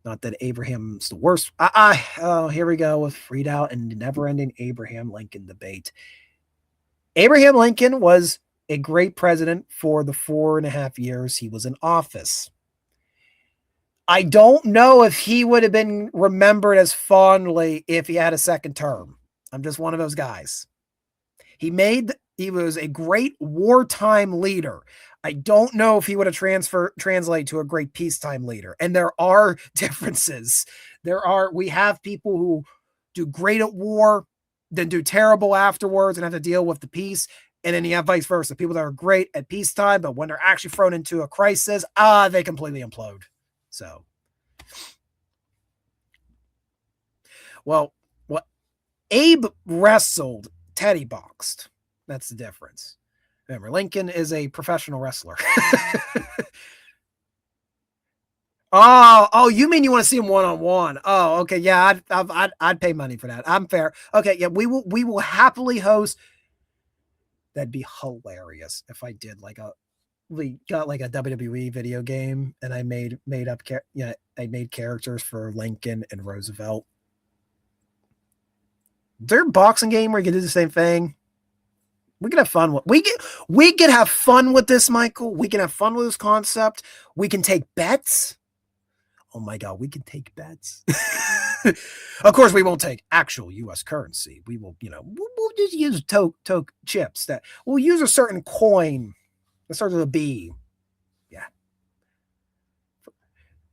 S1: Not that Abraham's the worst. Oh, here we go with Friedel and the never-ending Abraham Lincoln debate. Abraham Lincoln was a great president for the 4.5 years he was in office. I don't know if he would have been remembered as fondly if he had a second term. I'm just one of those guys. He was a great wartime leader. I don't know if he would have translate to a great peacetime leader. And there are differences. We have people who do great at war, then do terrible afterwards and have to deal with the peace. And then you have vice versa. People that are great at peacetime, but when they're actually thrown into a crisis, they completely implode. So, well, what Abe wrestled, Teddy boxed. That's the difference. Remember, Lincoln is a professional wrestler. Oh, you mean you want to see him one-on-one? Oh, okay. Yeah, I'd pay money for that. I'm fair. Okay, yeah, we will happily host. That'd be hilarious if I did we got like a WWE video game and I made characters for Lincoln and Roosevelt. Is there a boxing game where you can do the same thing? We can have fun with we can have fun with this, Michael. We can have fun with this concept. We can take bets. Oh my God, we can take bets. Of course, we won't take actual U.S. currency. We will, we'll just use toke chips. That we'll use a certain coin that starts with a B. Yeah.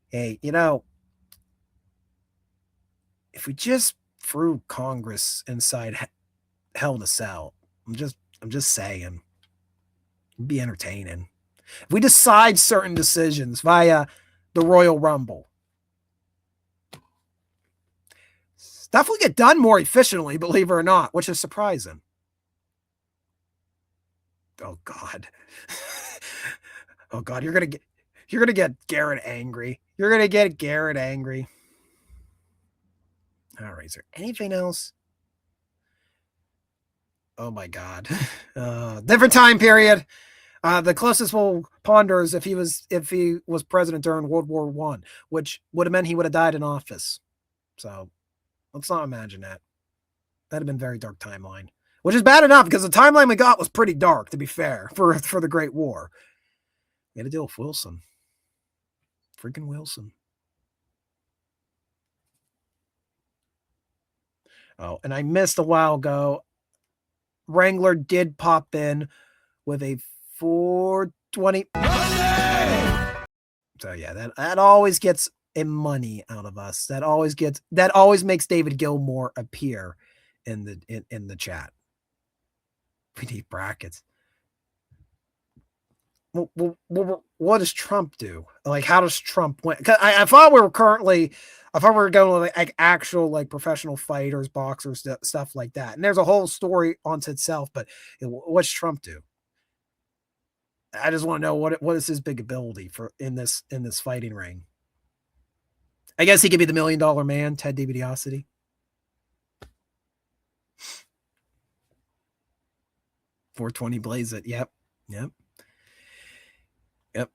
S1: Hey, if we just threw Congress inside Hell in a Cell, I'm just saying, it'd be entertaining. If we decide certain decisions via the Royal Rumble, stuff will get done more efficiently, believe it or not, which is surprising. Oh God. Oh God, you're gonna get Garrett angry. You're gonna get Garrett angry. All right, is there anything else? Oh my God. Different time period. The closest we'll ponder is if he was president during World War I, which would have meant he would have died in office. So let's not imagine that. That'd have been a very dark timeline, which is bad enough because the timeline we got was pretty dark, to be fair, for the Great War. We had to deal with Wilson. Freaking Wilson. Oh, and I missed a while ago. Wrangler did pop in with a 420. So yeah, that always gets a money out of us. That always makes David Gilmore appear in the chat. We need brackets. what does Trump do? Like, how does Trump win? 'Cause I thought we were currently, I thought we were going with like actual like professional fighters, boxers, stuff like that. And there's a whole story onto itself. But what's Trump do? I just want to know what is his big ability for in this fighting ring. I guess he could be the $1 million man, Ted DiBiase. $420 blaze it. Yep. Yep. Yep.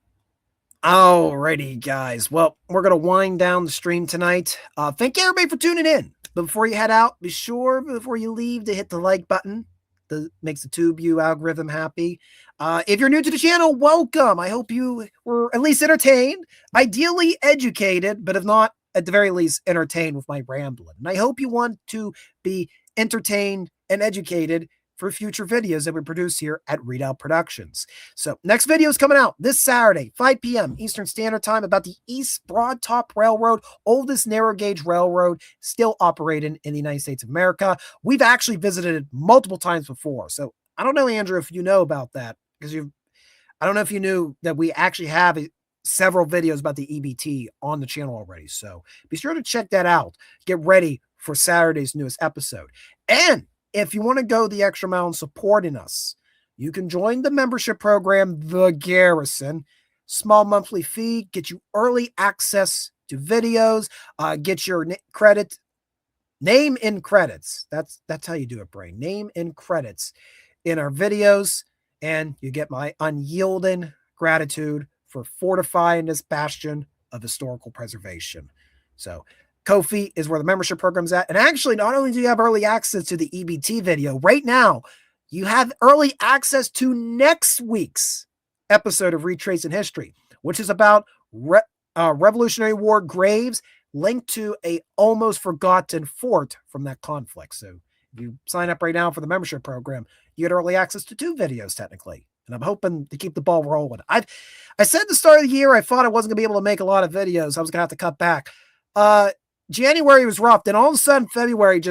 S1: Alrighty, guys. Well, we're going to wind down the stream tonight. Thank you, everybody, for tuning in. But before you head out, be sure, before you leave, to hit the like button. That makes the TubeU algorithm happy. If you're new to the channel, welcome. I hope you were at least entertained, ideally educated, but if not, at the very least, entertained with my rambling. And I hope you want to be entertained and educated for future videos that we produce here at Readout Productions. So next video is coming out this Saturday, 5 p.m. Eastern Standard Time, about the East Broad Top Railroad, oldest narrow gauge railroad still operating in the United States of America. We've actually visited it multiple times before. So I don't know, Andrew, if you know about that, because I don't know if you knew that we actually have several videos about the EBT on the channel already. So be sure to check that out. Get ready for Saturday's newest episode. And if you want to go the extra mile in supporting us, you can join the membership program, The Garrison. Small monthly fee, get you early access to videos, get your name in credits. That's how you do it, Brain. Name in credits in our videos, and you get my unyielding gratitude for fortifying this bastion of historical preservation. So Ko-fi is where the membership program's at. And actually, not only do you have early access to the EBT video, right now, you have early access to next week's episode of Retracing History, which is about Revolutionary War graves linked to a almost forgotten fort from that conflict. So if you sign up right now for the membership program, you get early access to 2 videos, technically. And I'm hoping to keep the ball rolling. I said at the start of the year, I thought I wasn't going to be able to make a lot of videos. I was going to have to cut back. January was rough. Then all of a sudden, February,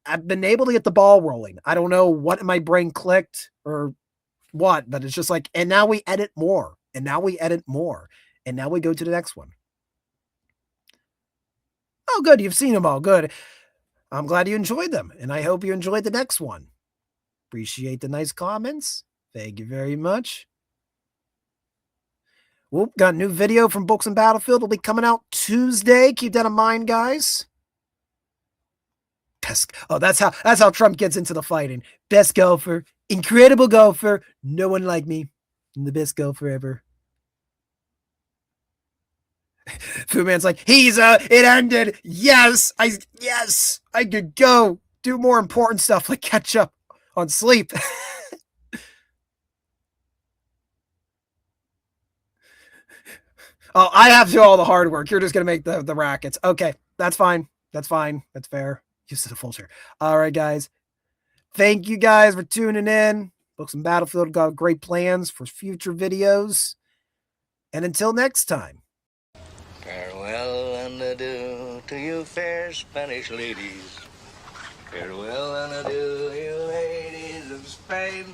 S1: I've been able to get the ball rolling. I don't know what in my brain clicked or what, but it's just like, and now we edit more, and now we edit more, and now we go to the next one. Oh, good. You've seen them all. Good. I'm glad you enjoyed them, and I hope you enjoyed the next one. Appreciate the nice comments. Thank you very much. Whoop, got a new video from Books and Battlefield. It'll be coming out Tuesday. Keep that in mind, guys. Oh, that's how Trump gets into the fighting. Best golfer, incredible golfer, no one like me. I'm the best golfer ever. Fu Man's like, it ended. Yes, I could go do more important stuff like catch up on sleep. Oh, I have to do all the hard work. You're just going to make the rackets. Okay, that's fine. That's fine. That's fair. Use the full share. All right, guys. Thank you guys for tuning in. Books and Battlefield got great plans for future videos. And until next time.
S2: Farewell and adieu to you fair Spanish ladies. Farewell and adieu, you ladies of Spain.